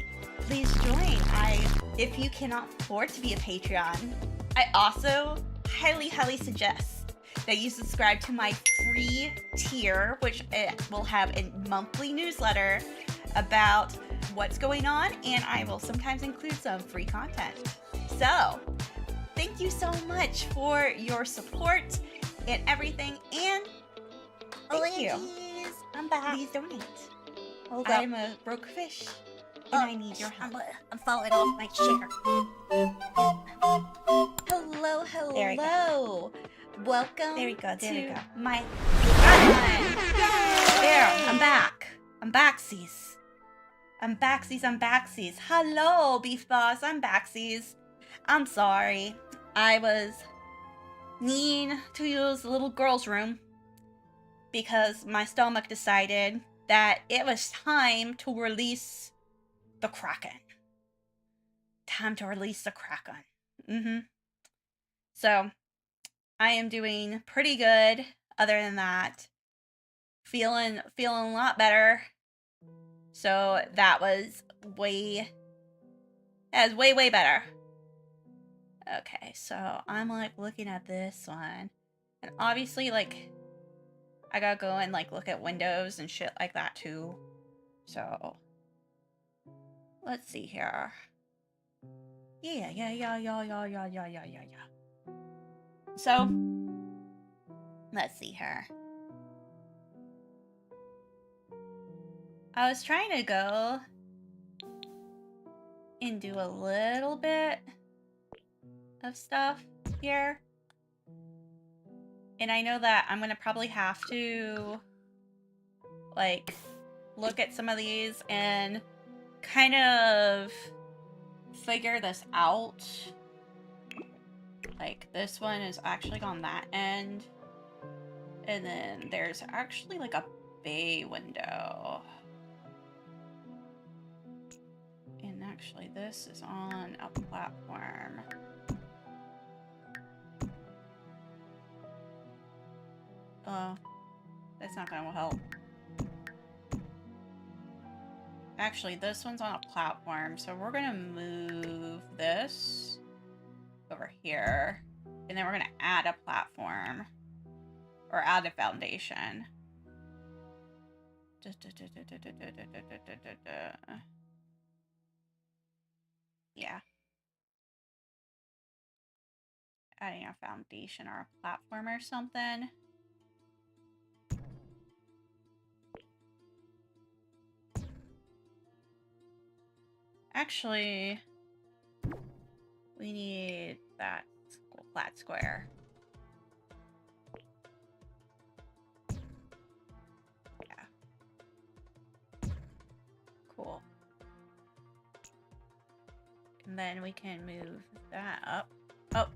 If you cannot afford to be a Patreon, I also highly suggest that you subscribe to my free tier, which will have a monthly newsletter about what's going on, and I will sometimes include some free content. So, thank you so much for your support and everything, and thank you. I'm back. Please donate. Hold up. I'm a broke fish, and I need your help. I'm falling off my chair. Hello. Welcome There we go. to my... There, I'm back. I'm backsies. Hello, Beef Boss, I'm backsies. I'm sorry. I was needing to use the little girl's room because my stomach decided that it was time to release the Kraken. So, I am doing pretty good. Other than that, feeling a lot better. So that was way better. Okay, so I'm like looking at this one, and obviously like I gotta go and like look at windows and shit like that too. So let's see here. Yeah. So let's see here. I was trying to go and do a little bit of stuff here. And I know that I'm gonna probably have to like look at some of these and kind of figure this out. Like this one is actually on that end. And then there's actually like a bay window. And actually this is on a platform. Oh, that's not gonna help. Actually, this one's on a platform, so we're gonna move this over here. And then we're gonna add a platform. Or add a foundation. Yeah. Adding a foundation or a platform or something. Actually, we need that flat square. Yeah. Cool. And then we can move that up. Oh.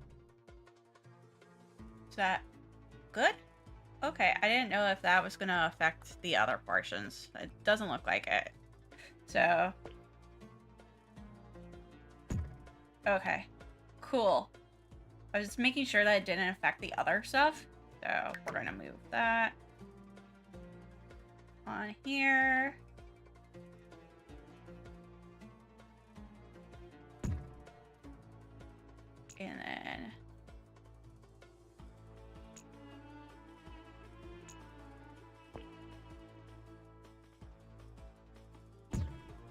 Is that good? Okay, I didn't know if that was going to affect the other portions. It doesn't look like it. So, Okay. Cool. I was just making sure that it didn't affect the other stuff. So we're gonna move that on here.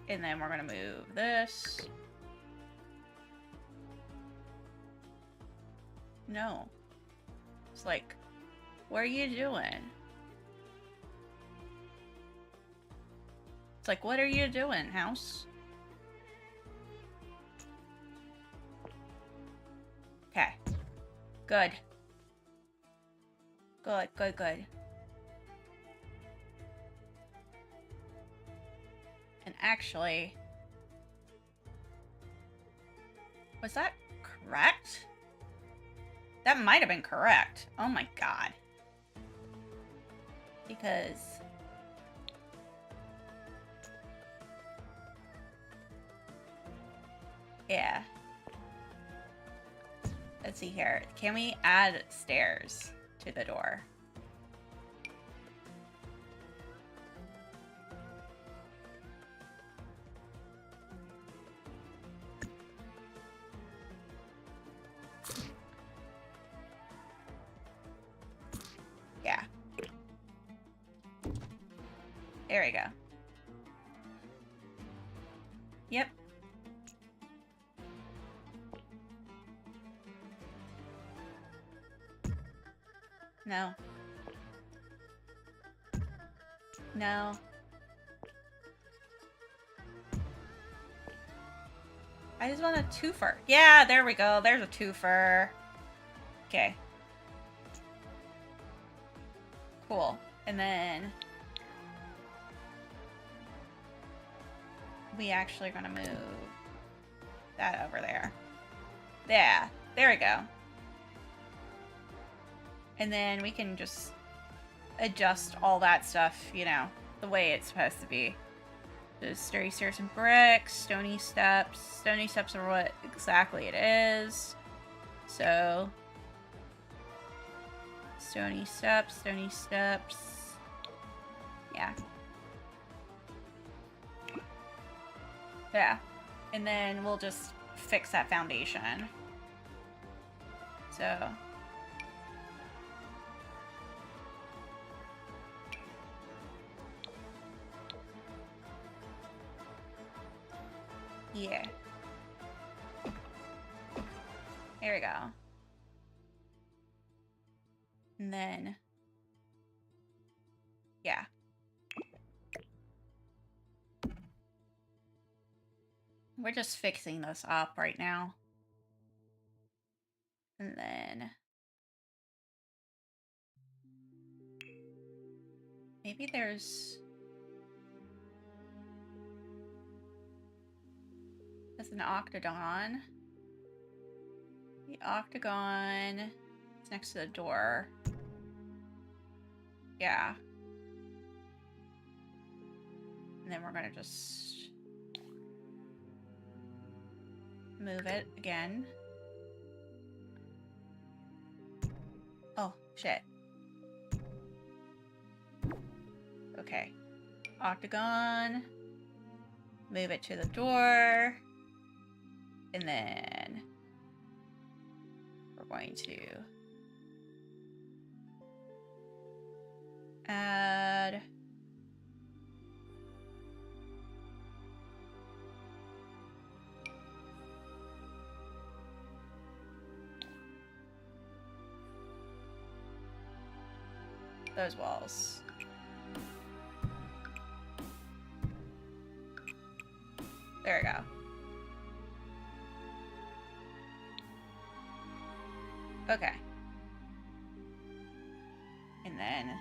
And then we're gonna move this. No. It's like, what are you doing? It's like, what are you doing, house? Okay. Good. Good, good, good. And actually, was that correct? That might have been correct. Oh my god. Because yeah. Let's see here. Can we add stairs to the door? Yeah. There we go. Yep. No. No. I just want a twofer. Yeah, there we go. There's a twofer. Okay. Cool. And then we actually are gonna move that over there. Yeah, there we go. And then we can just adjust all that stuff, you know, the way it's supposed to be. Just sturdy stairs and bricks, stony steps. Stony steps are what exactly it is. So, stony steps, stony steps. Yeah. Yeah. And then we'll just fix that foundation. So. Yeah. There we go. And then, yeah. We're just fixing this up right now. And then maybe there's an octagon. The octagon is next to the door. Yeah. And then we're gonna just move it again. Oh, shit. Okay. Octagon. Move it to the door. And then we're going to add those walls. There we go. Okay. And then,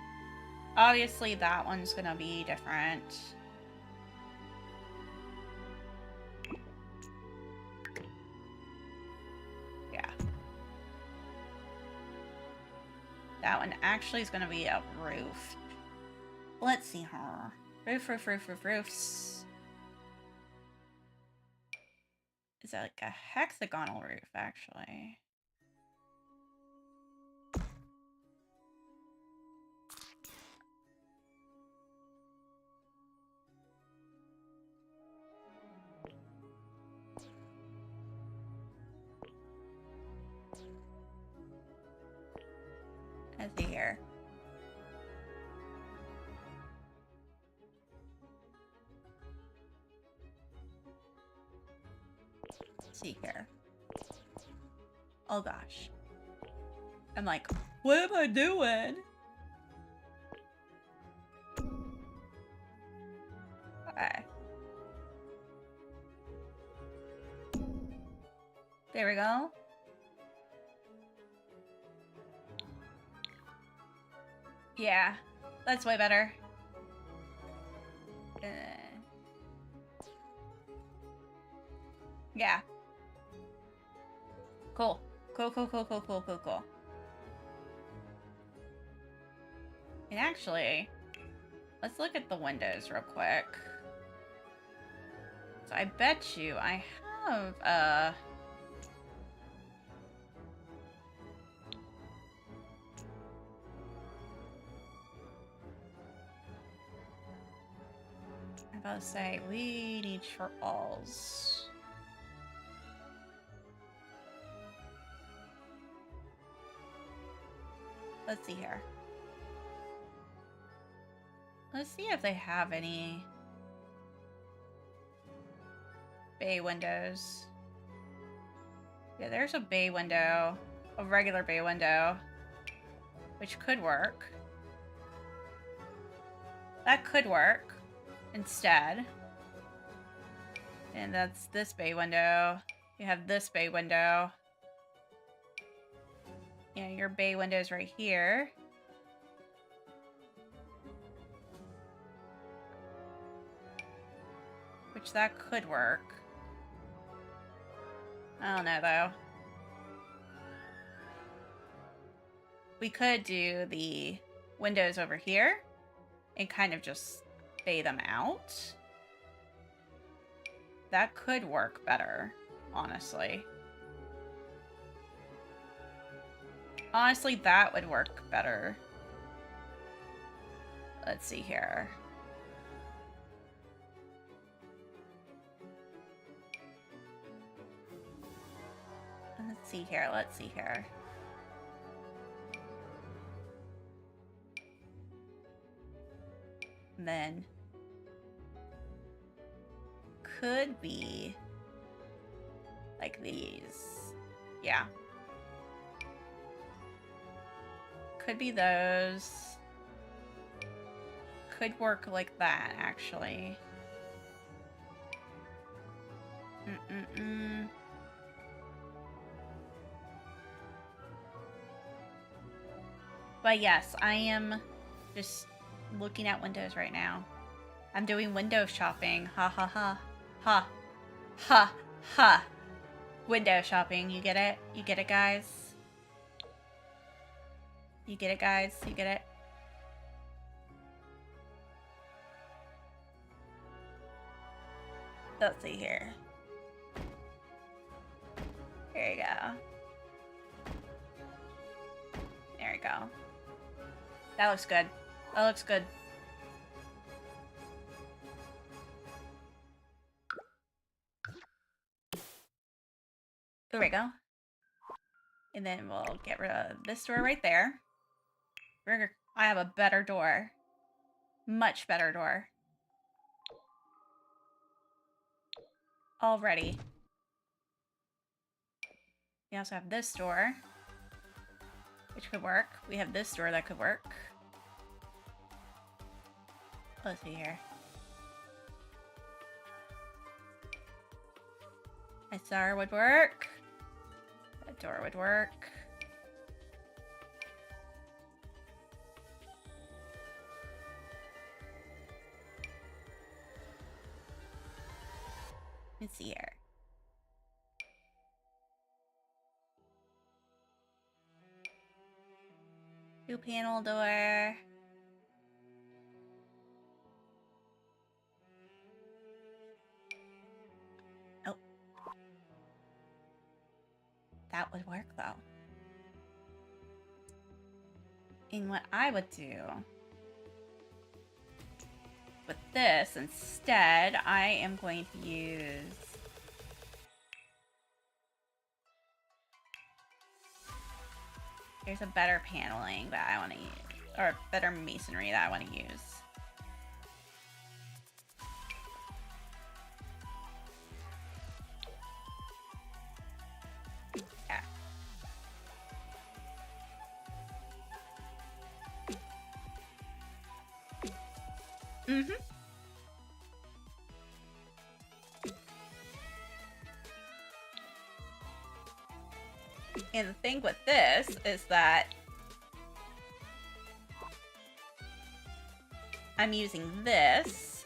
obviously that one's gonna be different. Yeah. That one actually is gonna be a roof. Let's see her. Roofs. Is that like a hexagonal roof, actually? Let's see here. Let's see here. Oh gosh. I'm like, what am I doing? Okay. There we go. Yeah, that's way better. Yeah. Cool. Cool. And actually, let's look at the windows real quick. So I bet you I have, I'm about to say, we need short walls. Let's see here. Let's see if they have any bay windows. Yeah, there's a bay window, a regular bay window, which could work. That could work instead. And that's this bay window. You have this bay window. Yeah, your bay window's right here. Which that could work. I don't know though. We could do the windows over here and kind of just bay them out. That could work better, honestly. Honestly, that would work better. Let's see here. Let's see here. And then could be like these. Yeah. Could be those. Could work like that, actually. But yes, I am just looking at windows right now. I'm doing window shopping. Ha ha ha. Ha. Ha ha. Window shopping. You get it? You get it, guys? You get it, guys? You get it? Let's see here. There you go. There we go. That looks good. That looks good. There we go. And then we'll get rid of this door right there. I have a better door. Much better door. Already. We also have this door, which could work. We have this door that could work. Let's see here. That door would work. That door would work. Let's see here. Two panel door. Oh. that would work though. And what I would do with this instead, I am going to use there's a better paneling that I want to use, or better masonry that I want to use. Yeah. Mm-hmm. And the thing with this is that I'm using this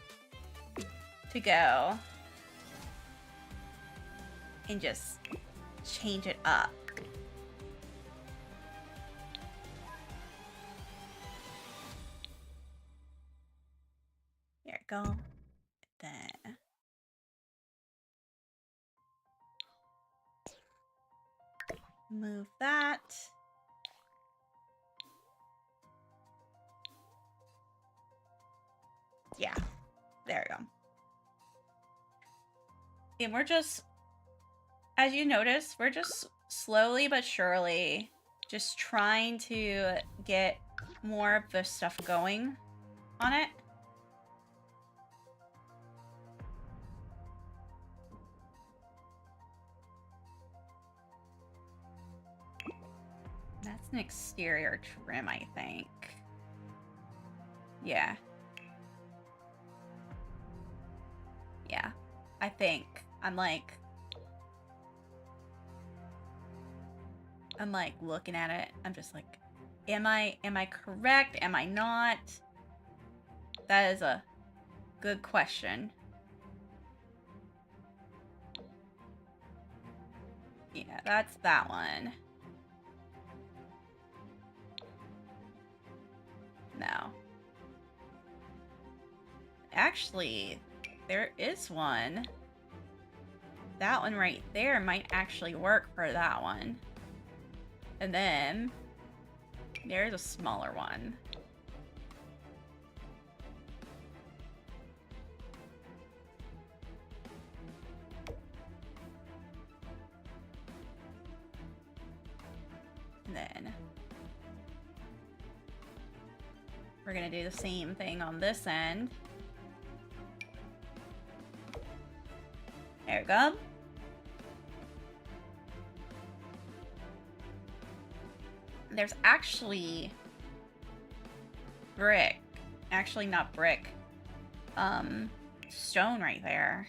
to go and just change it up. There we go. Then move that. Yeah, there we go. And we're just, as you notice, we're just slowly but surely just trying to get more of the stuff going on it. That's an exterior trim, I think. Yeah. Yeah, I think. I'm like looking at it. I'm just like, am I correct? Am I not? That is a good question. Yeah, that's that one. No. Actually, there is one. That one right there might actually work for that one. And then there's a smaller one. And then we're gonna do the same thing on this end. There we go. There's actually brick. Actually, not brick. Stone right there.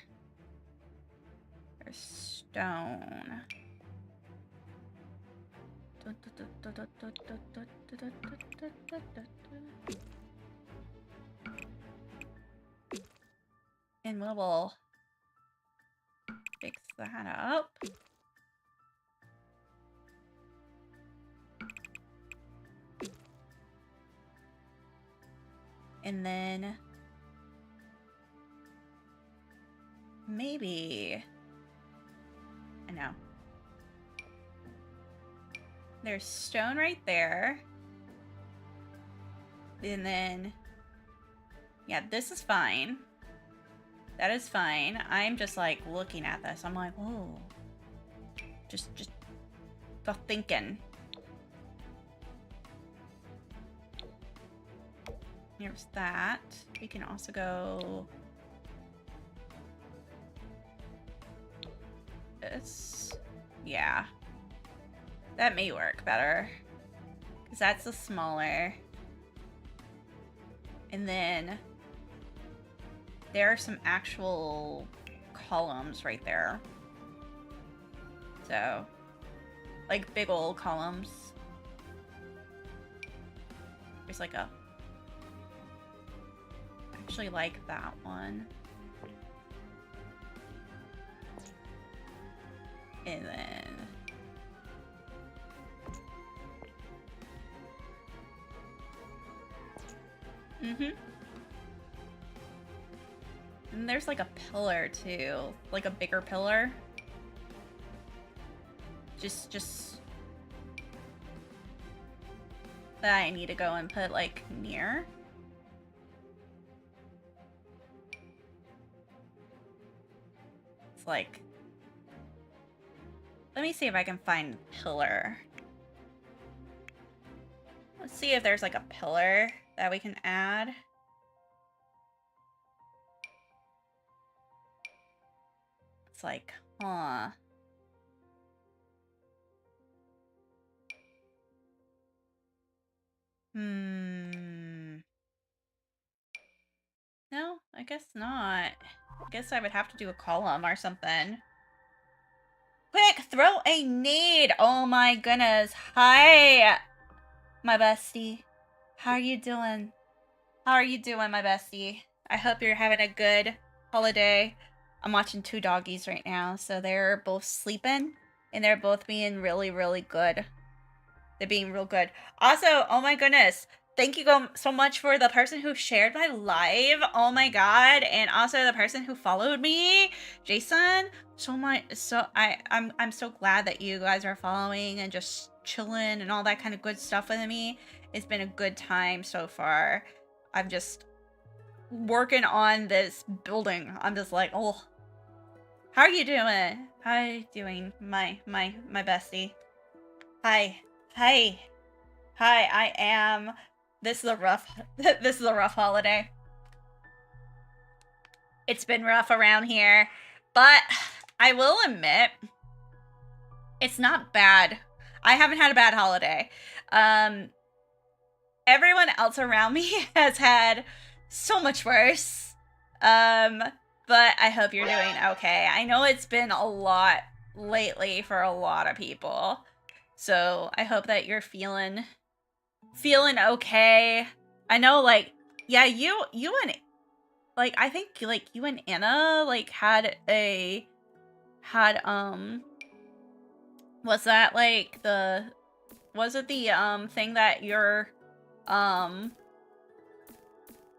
There's stone. And we'll fix that up. And then maybe, I know. There's stone right there. And then, yeah, this is fine. That is fine. I'm just like looking at this. I'm like, whoa. Just the thinking. Here's that. We can also go this. Yeah. That may work better. Because that's the smaller. And then there are some actual columns right there. So, like big old columns. There's like a... I actually like that one. And then... And there's like a pillar too, like a bigger pillar. Just that I need to go and put like near. It's like, let me see if I can find pillar. Let's see if there's like a pillar that we can add. It's like, huh. No, I guess not. I guess I would have to do a column or something. Quick, throw a nade! Oh my goodness. Hi, my bestie. How are you doing? How are you doing, my bestie? I hope you're having a good holiday. I'm watching 2 doggies right now, so they're both sleeping, and they're both being really, really good. They're being real good. Also, oh my goodness, thank you so much for the person who shared my live. Oh my god, and also the person who followed me, Jason. I'm so glad that you guys are following and just chilling and all that kind of good stuff with me. It's been a good time so far. I'm just working on this building. I'm just like, oh, how are you doing? How are you doing, my bestie? Hi. Hi. Hi, I am. This is a rough holiday. It's been rough around here, but I will admit it's not bad. I haven't had a bad holiday. Everyone else around me has had so much worse. But I hope you're doing okay. I know it's been a lot lately for a lot of people. So I hope that you're feeling okay. I know, like, yeah, you and, like, I think, like, you and Anna, like, had, was that, like, was it the, thing that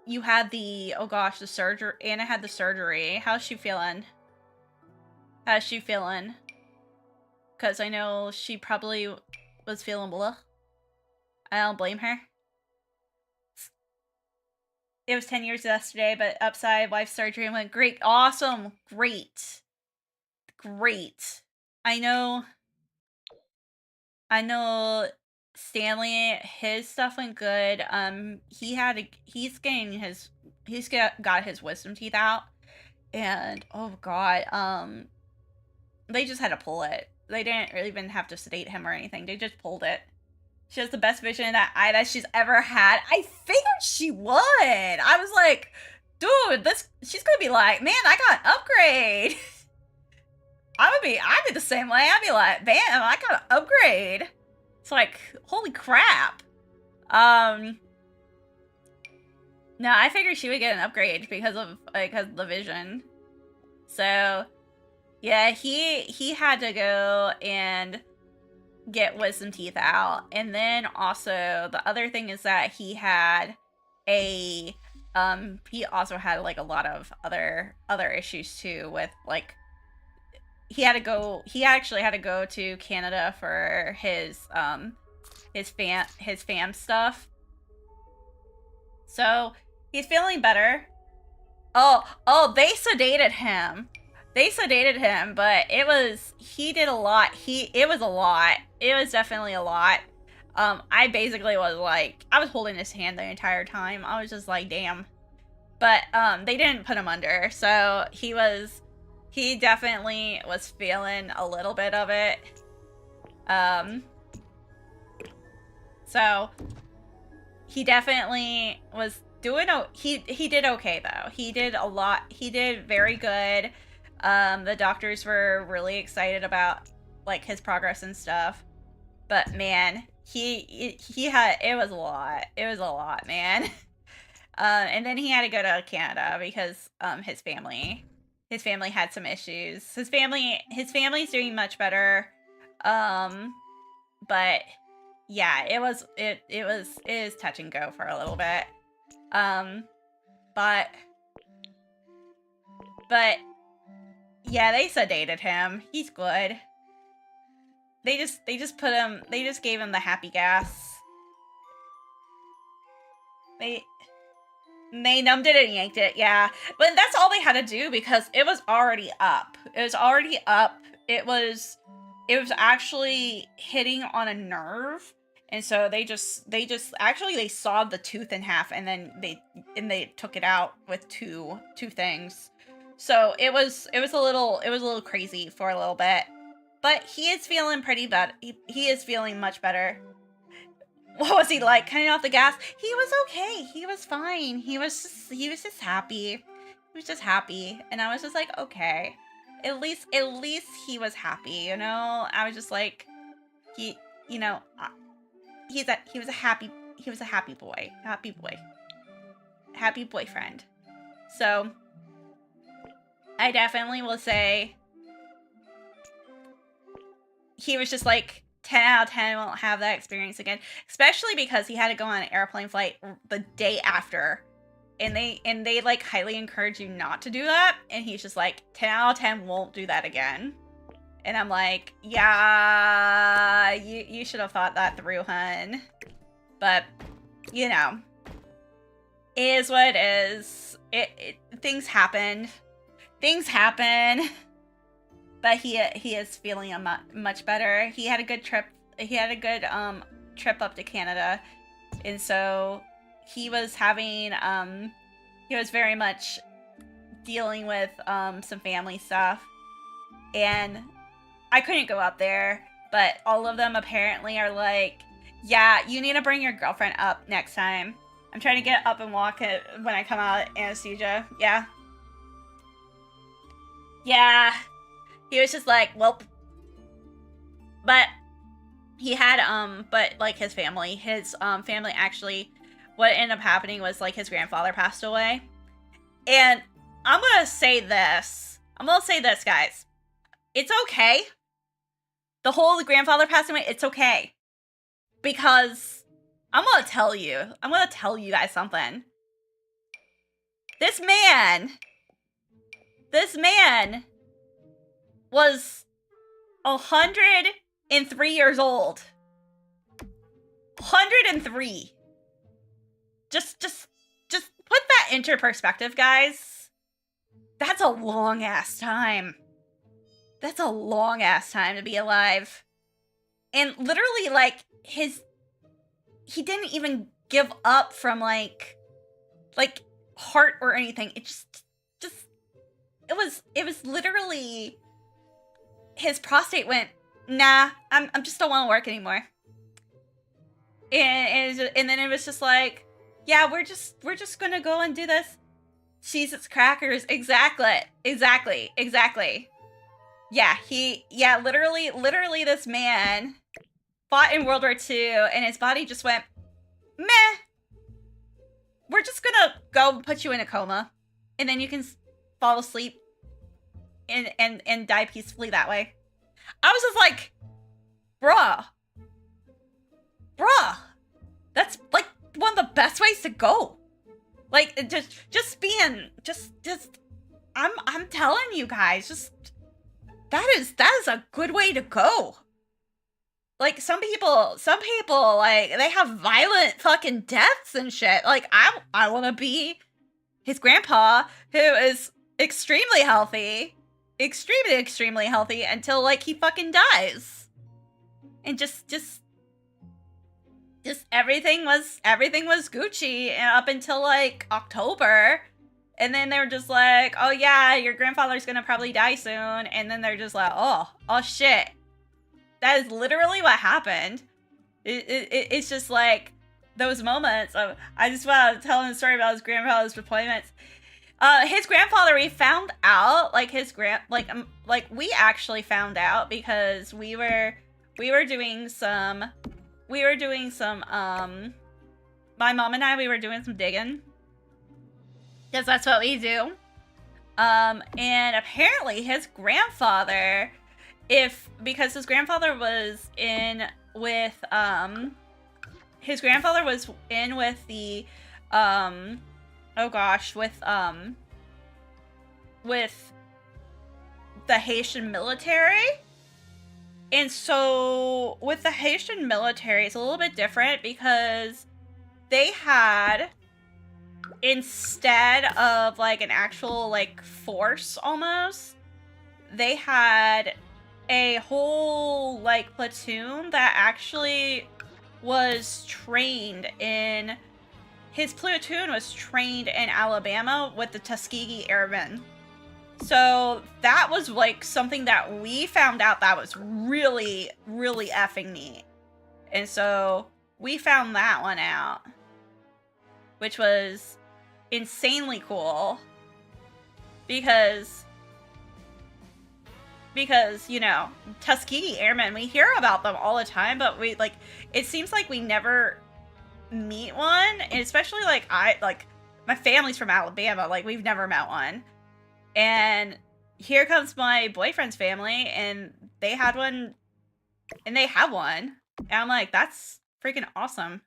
you had the, oh gosh, the surgery, Anna had the surgery. How's she feeling? How's she feeling? Because I know she probably was feeling blah. I don't blame her. It was 10 years yesterday, but upside, wife surgery went great. Awesome. Great. Great. I know Stanley, his stuff went good. He's got his wisdom teeth out. And, oh god, they just had to pull it. They didn't really even have to sedate him or anything. They just pulled it. She has the best vision in that eye that she's ever had. I figured she would. I was like, dude, she's gonna be like, man, I got an upgrade. I'd be the same way. I'd be like, bam, I got an upgrade. It's like, holy crap. No, I figured she would get an upgrade because of the vision. So, yeah, he had to go and get wisdom teeth out. And then also the other thing is that he had he also had like a lot of other issues too with like he actually had to go to Canada for his fam stuff. So he's feeling better. Oh, they sedated him. But he did a lot. It was a lot. It was definitely a lot. I basically was like, I was holding his hand the entire time. I was just like, damn. But, they didn't put him under. So he definitely was feeling a little bit of it. So he definitely was doing, he did okay though. He did a lot. He did very good. The doctors were really excited about like his progress and stuff. But man, it was a lot. It was a lot, man. And then he had to go to Canada because his family had some issues. His family's doing much better. But yeah, it is touch and go for a little bit. But yeah, they sedated him. He's good. They just put him. They just gave him the happy gas. They numbed it and yanked it. Yeah, but that's all they had to do because it was already up. It was already up. It was actually hitting on a nerve. And so they actually they sawed the tooth in half and then they took it out with two things. So it was a little crazy for a little bit. But he is feeling pretty bad. He is feeling much better. What was he like? Cutting off the gas? He was okay. He was fine. He was just happy. He was just happy. And I was just like, okay. At least he was happy, you know? I was just like, he was a happy boy. Happy boyfriend. So I definitely will say he was just like 10 out of 10 won't have that experience again, especially because he had to go on an airplane flight the day after. And they like highly encourage you not to do that. And he's just like, 10 out of 10 won't do that again. And I'm like, yeah, you should have thought that through, hun. But, you know, it is what it is. Things happen. Things happen. But he is feeling much better. He had a good trip. He had a good trip up to Canada. And so he was having he was very much dealing with some family stuff. And I couldn't go up there, but all of them apparently are like, yeah, you need to bring your girlfriend up next time. I'm trying to get up and walk it when I come out of anesthesia. Yeah. Yeah. He was just like, well, but he had, but like his family actually, what ended up happening was like his grandfather passed away. And I'm gonna say this, guys. It's okay. The whole grandfather passing away, it's okay. Because I'm gonna tell you guys something. This man was 103 years old. 103. Just put that into perspective, guys. That's a long ass time. That's a long ass time to be alive. And literally, like, he didn't even give up from, like, heart or anything. It it was literally, his prostate went, nah, I'm just don't want to work anymore. And then it was just like, yeah, we're just gonna go and do this. Jesus crackers. Exactly. Yeah, literally this man fought in World War II and his body just went, meh. We're just gonna go put you in a coma and then you can fall asleep and die peacefully that way. I was just like, bruh, that's like one of the best ways to go. Like, I'm telling you guys, that is a good way to go. Like, some people, like, they have violent fucking deaths and shit. Like, I want to be his grandpa, who is extremely healthy until, like, he fucking dies. And just everything was Gucci up until, like, October. And then they were just like, oh yeah, your grandfather's gonna probably die soon. And then they're just like, oh shit. That is literally what happened. It's just like those moments of, I just want to tell him a story about his grandfather's deployments. His grandfather, we found out, like, we actually found out because we were doing some, my mom and I, we were doing some digging. Because that's what we do. And apparently his grandfather, because his grandfather was in with, the, with the Haitian military. And so with the Haitian military, it's a little bit different because they had, instead of like an actual like force almost, they had a whole like platoon that actually was trained in, his platoon was trained in Alabama with the Tuskegee Airmen. So that was like something that we found out that was really, really effing neat. And so we found that one out, which was insanely cool because, you know, Tuskegee Airmen, we hear about them all the time, but we like, it seems like we never meet one, and especially like my family's from Alabama, like we've never met one. And here comes my boyfriend's family, and they had one, and they have one. And I'm like, that's freaking awesome.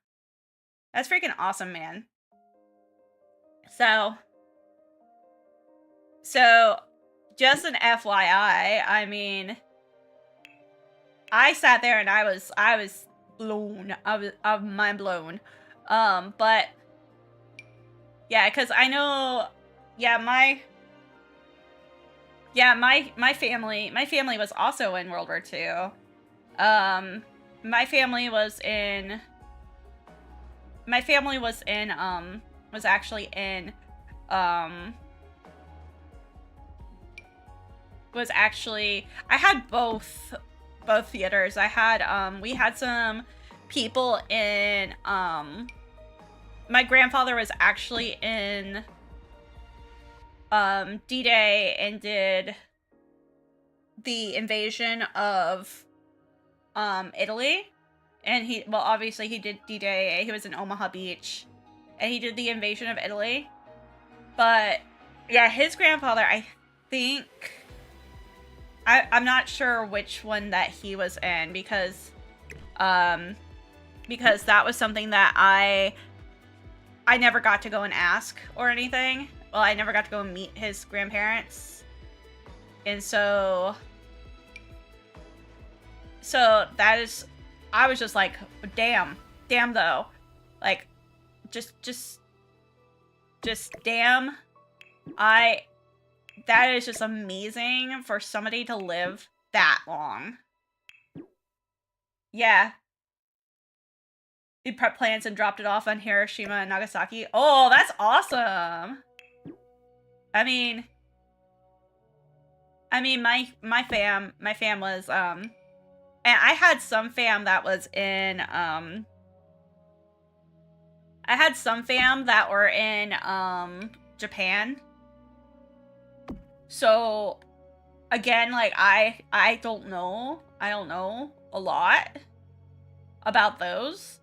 That's freaking awesome, man. So just an FYI, I mean, I sat there and I was blown. I was mind blown. But yeah, because I know, yeah, my family was also in World War II. My family was actually in, I had both theaters. I had, we had some people in, my grandfather was actually in, D-Day and did the invasion of, Italy. And obviously he did D-Day. He was in Omaha Beach. And he did the invasion of Italy. But, yeah, his grandfather, I think, I'm not sure which one that he was in, because that was something that I never got to go and ask or anything. Well, I never got to go and meet his grandparents. And so that is, I was just like, damn though. Like, just damn. That is just amazing for somebody to live that long. Yeah. He prepped plans and dropped it off on Hiroshima and Nagasaki. Oh, that's awesome. I mean, my fam was, and I had some fam that was in, I had some fam that were in, Japan. So, again, like, I don't know a lot about those.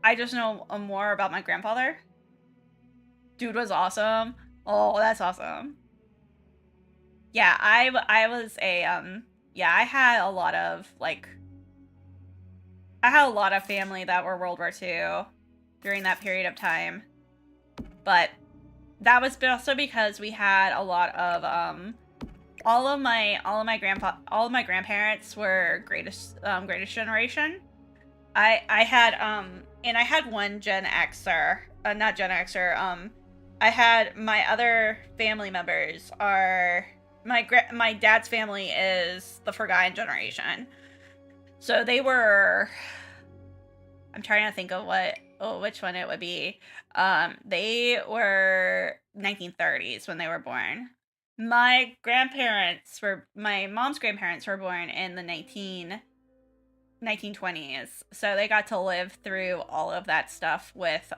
I just know more about my grandfather. Dude was awesome. Oh, that's awesome. Yeah, I was a, yeah, I had a lot of, like, I had a lot of family that were World War II during that period of time. But that was also because we had a lot of, all of my grandparents were greatest generation. I had, and I had one Gen Xer, not Gen Xer, I had my other family members are, my dad's family is the Forgotten Generation. So they were, I'm trying to think of which one it would be. They were 1930s when they were born. My mom's grandparents were born in the 1920s. So they got to live through all of that stuff with,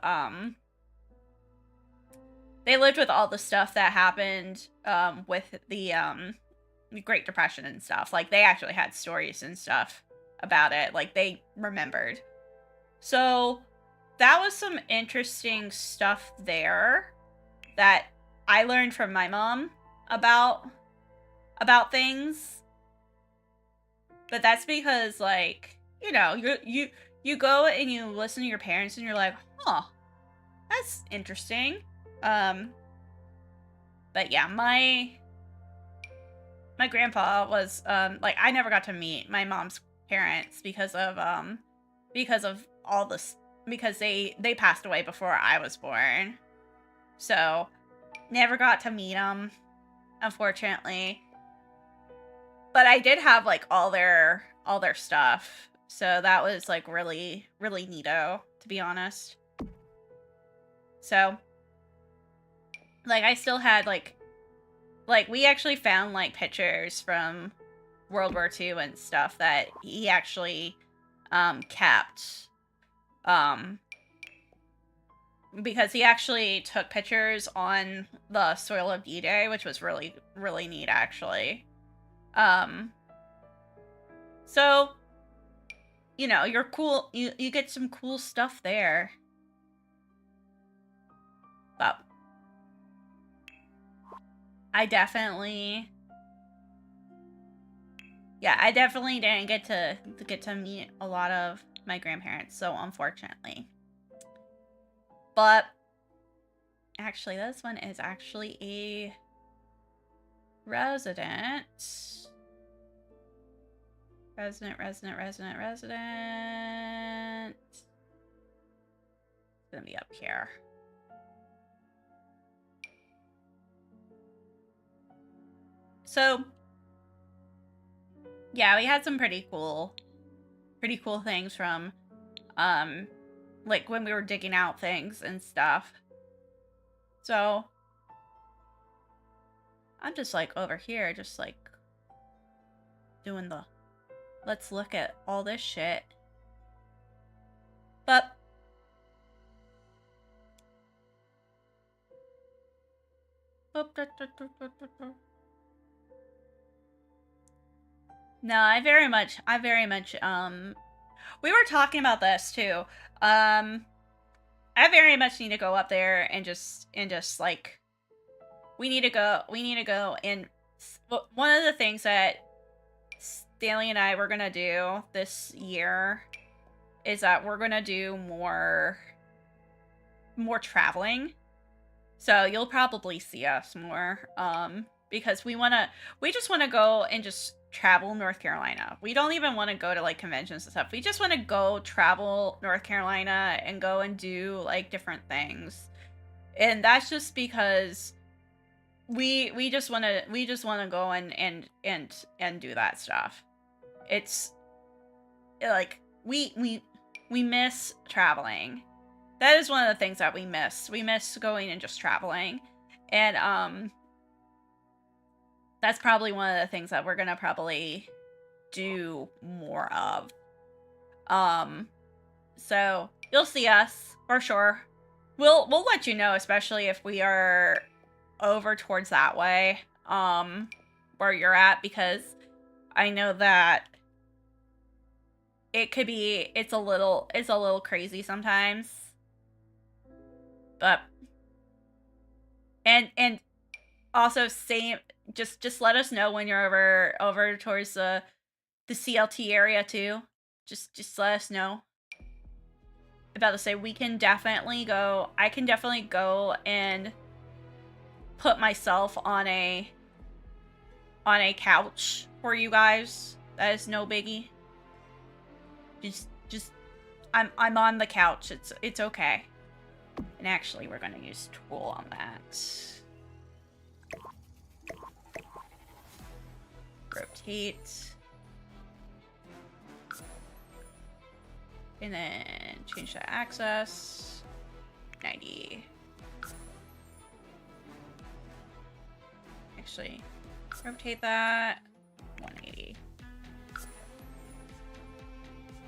they lived with all the stuff that happened, with the Great Depression and stuff. Like, they actually had stories and stuff about it. Like, they remembered. So that was some interesting stuff there that I learned from my mom about things. But that's because, like, you know, you go and you listen to your parents and you're like, huh, that's interesting. But yeah, my my grandpa was, like, I never got to meet my mom's parents because of all this, because they passed away before I was born. So, never got to meet them, unfortunately. But I did have, like, all their stuff. So that was, like, really, really neato, to be honest. So, like, I still had, like, we actually found, like, pictures from World War II and stuff that he actually, kept. Because he actually took pictures on the soil of D-Day, which was really, really neat, actually. So, you know, you're cool. You get some cool stuff there. But I definitely, yeah, I definitely didn't get to meet a lot of my grandparents, so unfortunately. But actually, this one is actually a resident. Resident. It's gonna be up here. So, yeah, we had some pretty cool things from, like when we were digging out things and stuff. So, I'm just like over here, just like doing the, let's look at all this shit. But no, I very much we were talking about this too. I very much need to go up there and just like, we need to go and one of the things that Stanley and I were gonna do this year is that we're gonna do more traveling. So you'll probably see us more, because we just wanna go and just travel North Carolina. We don't even want to go to like conventions and stuff. We just want to go travel North Carolina and go and do like different things. And that's just because we just want to go and do that stuff. It's like we miss traveling. That is one of the things that we miss. We miss going and just traveling. And that's probably one of the things that we're gonna probably do more of. So you'll see us for sure. We'll let you know, especially if we are over towards that way, where you're at, because I know that it could be, it's a little crazy sometimes. But and also same, just let us know when you're over towards the CLT area too. Just let us know. About to say, we can definitely go. I can definitely go and put myself on a couch for you guys. That is no biggie. Just I'm on the couch. It's okay. And actually, we're gonna use tool on that. Rotate. And then change the axis. 90. Actually, rotate that. 180.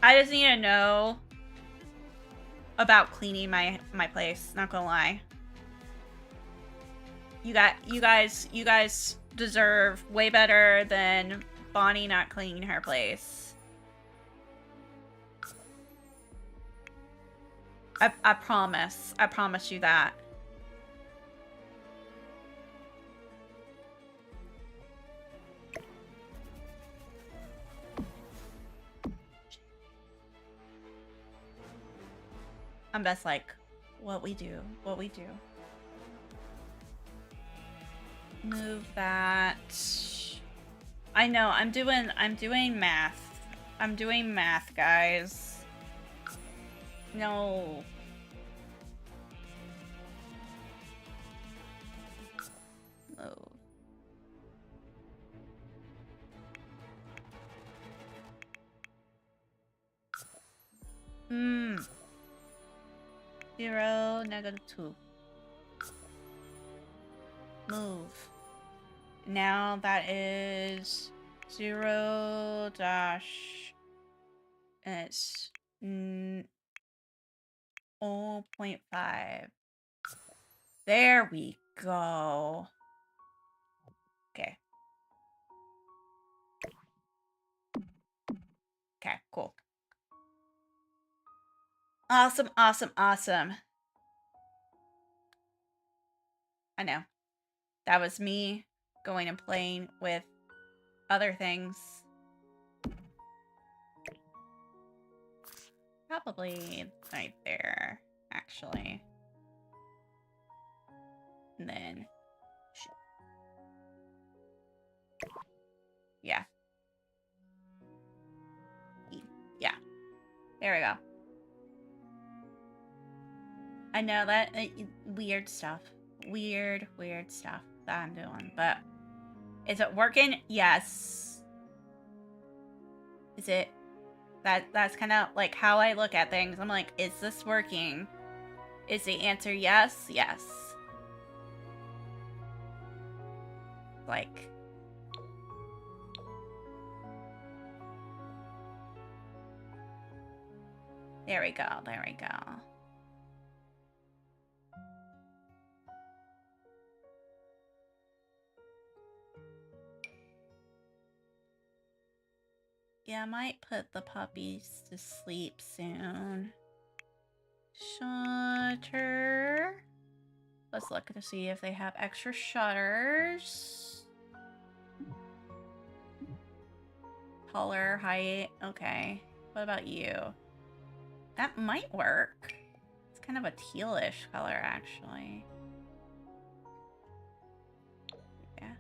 I just need to know about cleaning my place, not gonna lie. You guys deserve way better than Bonnie not cleaning her place. I promise. I promise you that. I'm just like, what we do. Move that. I know, I'm doing math. I'm doing math, guys. No. Oh. Hmm. 0, -2. Move. Now that is 0 dash. It's 0.5. There we go. Okay. Okay, cool. Awesome, awesome, awesome. I know. That was me going and playing with other things. Probably right there, actually. And then... yeah. Yeah. There we go. I know that weird stuff. Weird stuff that I'm doing. But is it working? Yes. Is it? That's kind of like how I look at things. I'm like, is this working? Is the answer yes? Yes. Like... there we go. There we go. Yeah, I might put the puppies to sleep soon. Shutter. Let's look to see if they have extra shutters. Color, height. Okay. What about you? That might work. It's kind of a tealish color, actually. Yeah.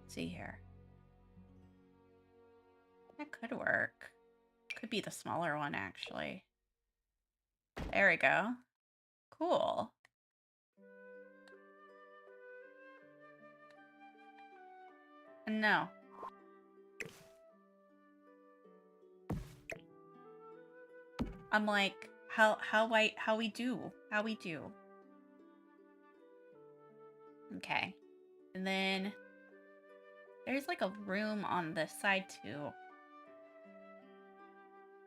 Let's see here. That could work. Could be the smaller one, actually. There we go. Cool. No. I'm like, how we do. Okay. And then there's like a room on this side too.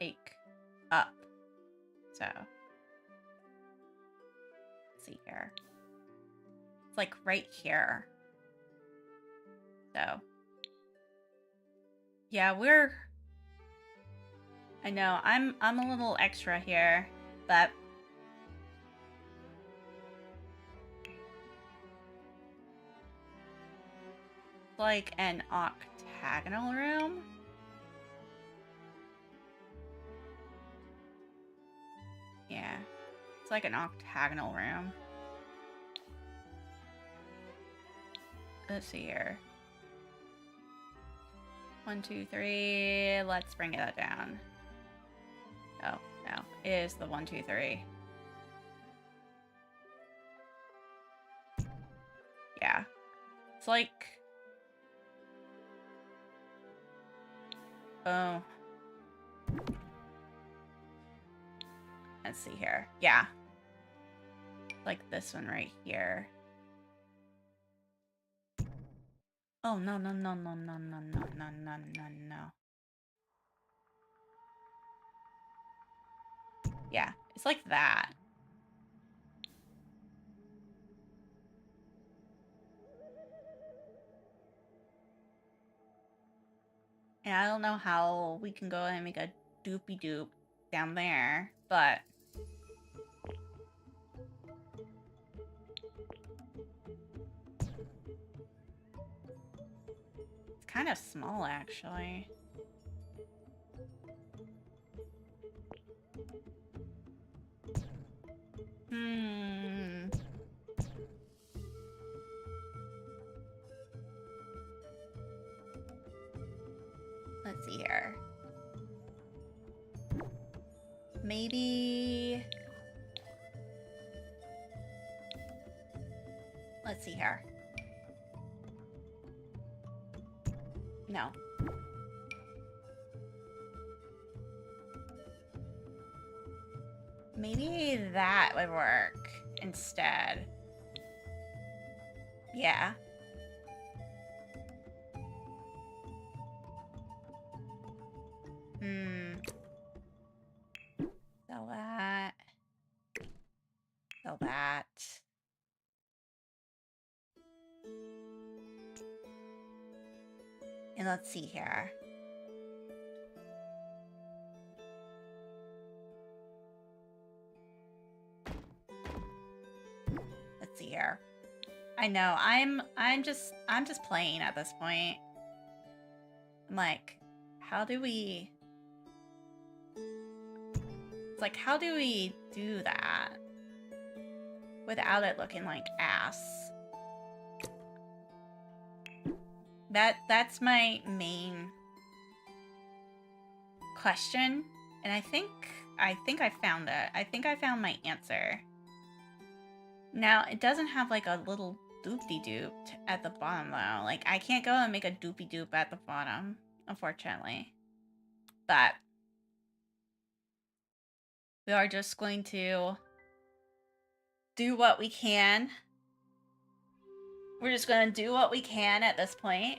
Like up. So let's see here. It's like right here. So yeah, I know, I'm a little extra here, but it's like an octagonal room. Yeah. It's like an octagonal room. Let's see here. 1, 2, 3. Let's bring that down. Oh, no. It is the 1, 2, 3. Yeah. It's like... oh. Let's see here. Yeah. Like this one right here. Oh, no. Yeah, it's like that. And I don't know how we can go and make a doopy doop down there, but... it's kind of small, actually. Maybe... Let's see here. No. Maybe that would work instead. Yeah. Sell that. Sell that. And let's see here. Let's see here. I know, I'm just playing at this point. I'm like, how do we... It's like, how do we do that without it looking like ass? That's my main question, and I think I found it. I think I found my answer. Now, it doesn't have like a little doop-de-doop at the bottom though. Like, I can't go and make a doopy-doop at the bottom, unfortunately. But we are just going to do what we can. We're just going to do what we can at this point.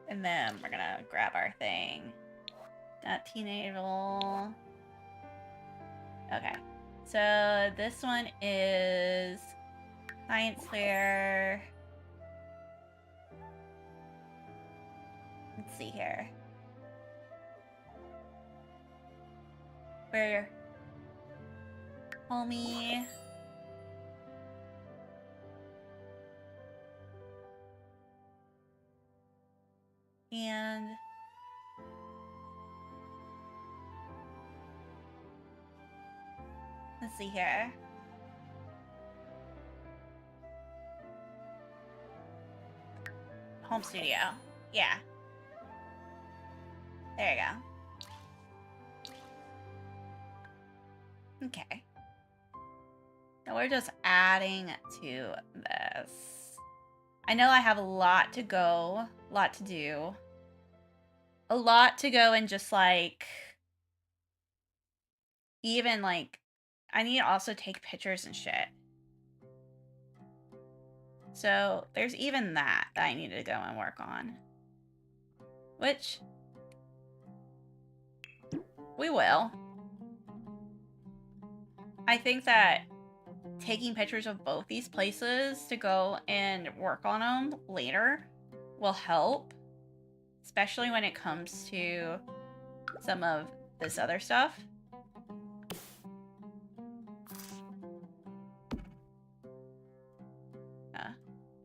And then we're going to grab our thing. Teenageable. Okay. So this one is science fair. Let's see here. Where? Homie. And let's see here. Home studio. Yeah. There you go. Okay. Now we're just adding to this. I know I have a lot to go, a lot to do. A lot to go and just like, even like, I need to also take pictures and shit. So there's even that I need to go and work on. Which we will. I think that taking pictures of both these places to go and work on them later will help. Especially when it comes to some of this other stuff.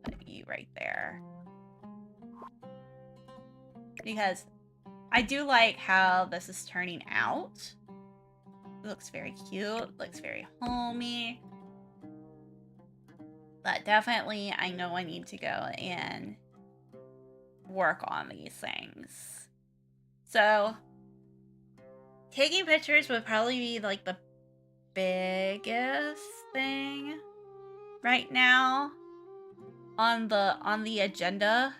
Put you right there. Because I do like how this is turning out. It looks very cute, looks very homey. But definitely, I know I need to go and work on these things. So, taking pictures would probably be like the biggest thing right now on the agenda.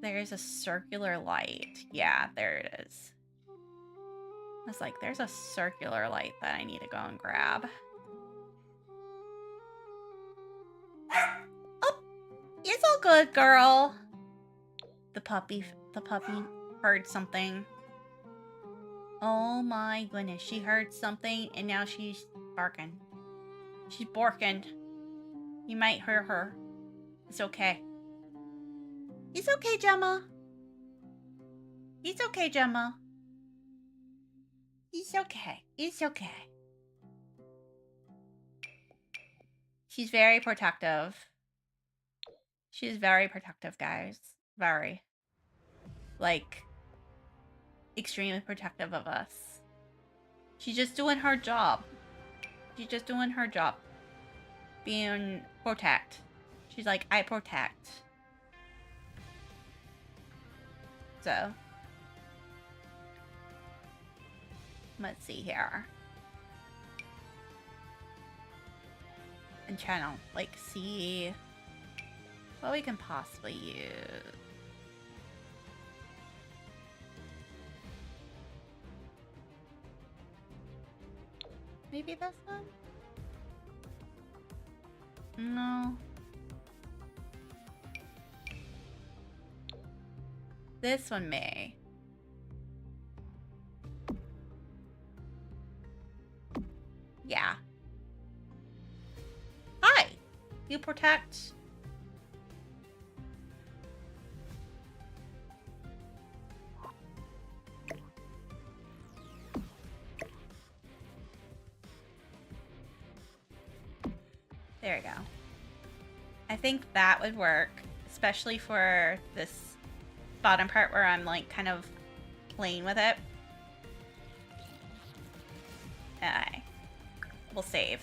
There's a circular light. Yeah, there it is. I was like, there's a circular light that I need to go and grab. Oh, it's all good, girl. The puppy heard something. Oh my goodness, she heard something and now she's barking. She's barking. You might hear her. It's okay. It's okay, Gemma. It's okay, Gemma. It's okay. It's okay. She's very protective. She's very protective, guys. Very. Like, extremely protective of us. She's just doing her job. She's just doing her job. Being protect. She's like, I protect. So let's see here. And channel, like, see what we can possibly use. Maybe this one? No. This one may. Yeah. Hi! You protect. There we go. I think that would work, especially for this bottom part where I'm like kind of playing with it. Okay. We'll save.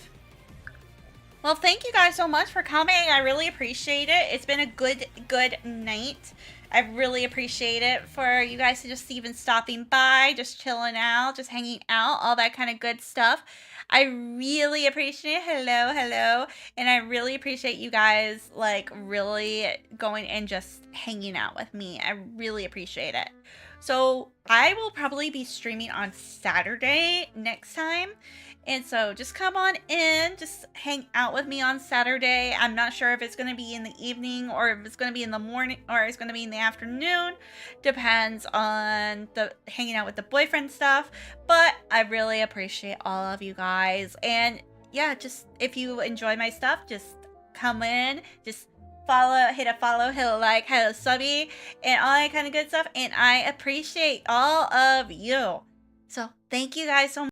Well, thank you guys so much for coming. I really appreciate it. It's been a good night. I really appreciate it for you guys to just even stopping by, just chilling out, just hanging out, all that kind of good stuff. I really appreciate it. Hello. And I really appreciate you guys, like, really going and just hanging out with me. I really appreciate it. So I will probably be streaming on Saturday next time. And so just come on in, just hang out with me on Saturday. I'm not sure if it's going to be in the evening or if it's going to be in the morning or it's going to be in the afternoon. Depends on the hanging out with the boyfriend stuff. But I really appreciate all of you guys. And yeah, just if you enjoy my stuff, just come in, just follow, hit a like, hit a subby, and all that kind of good stuff. And I appreciate all of you. So thank you guys so much.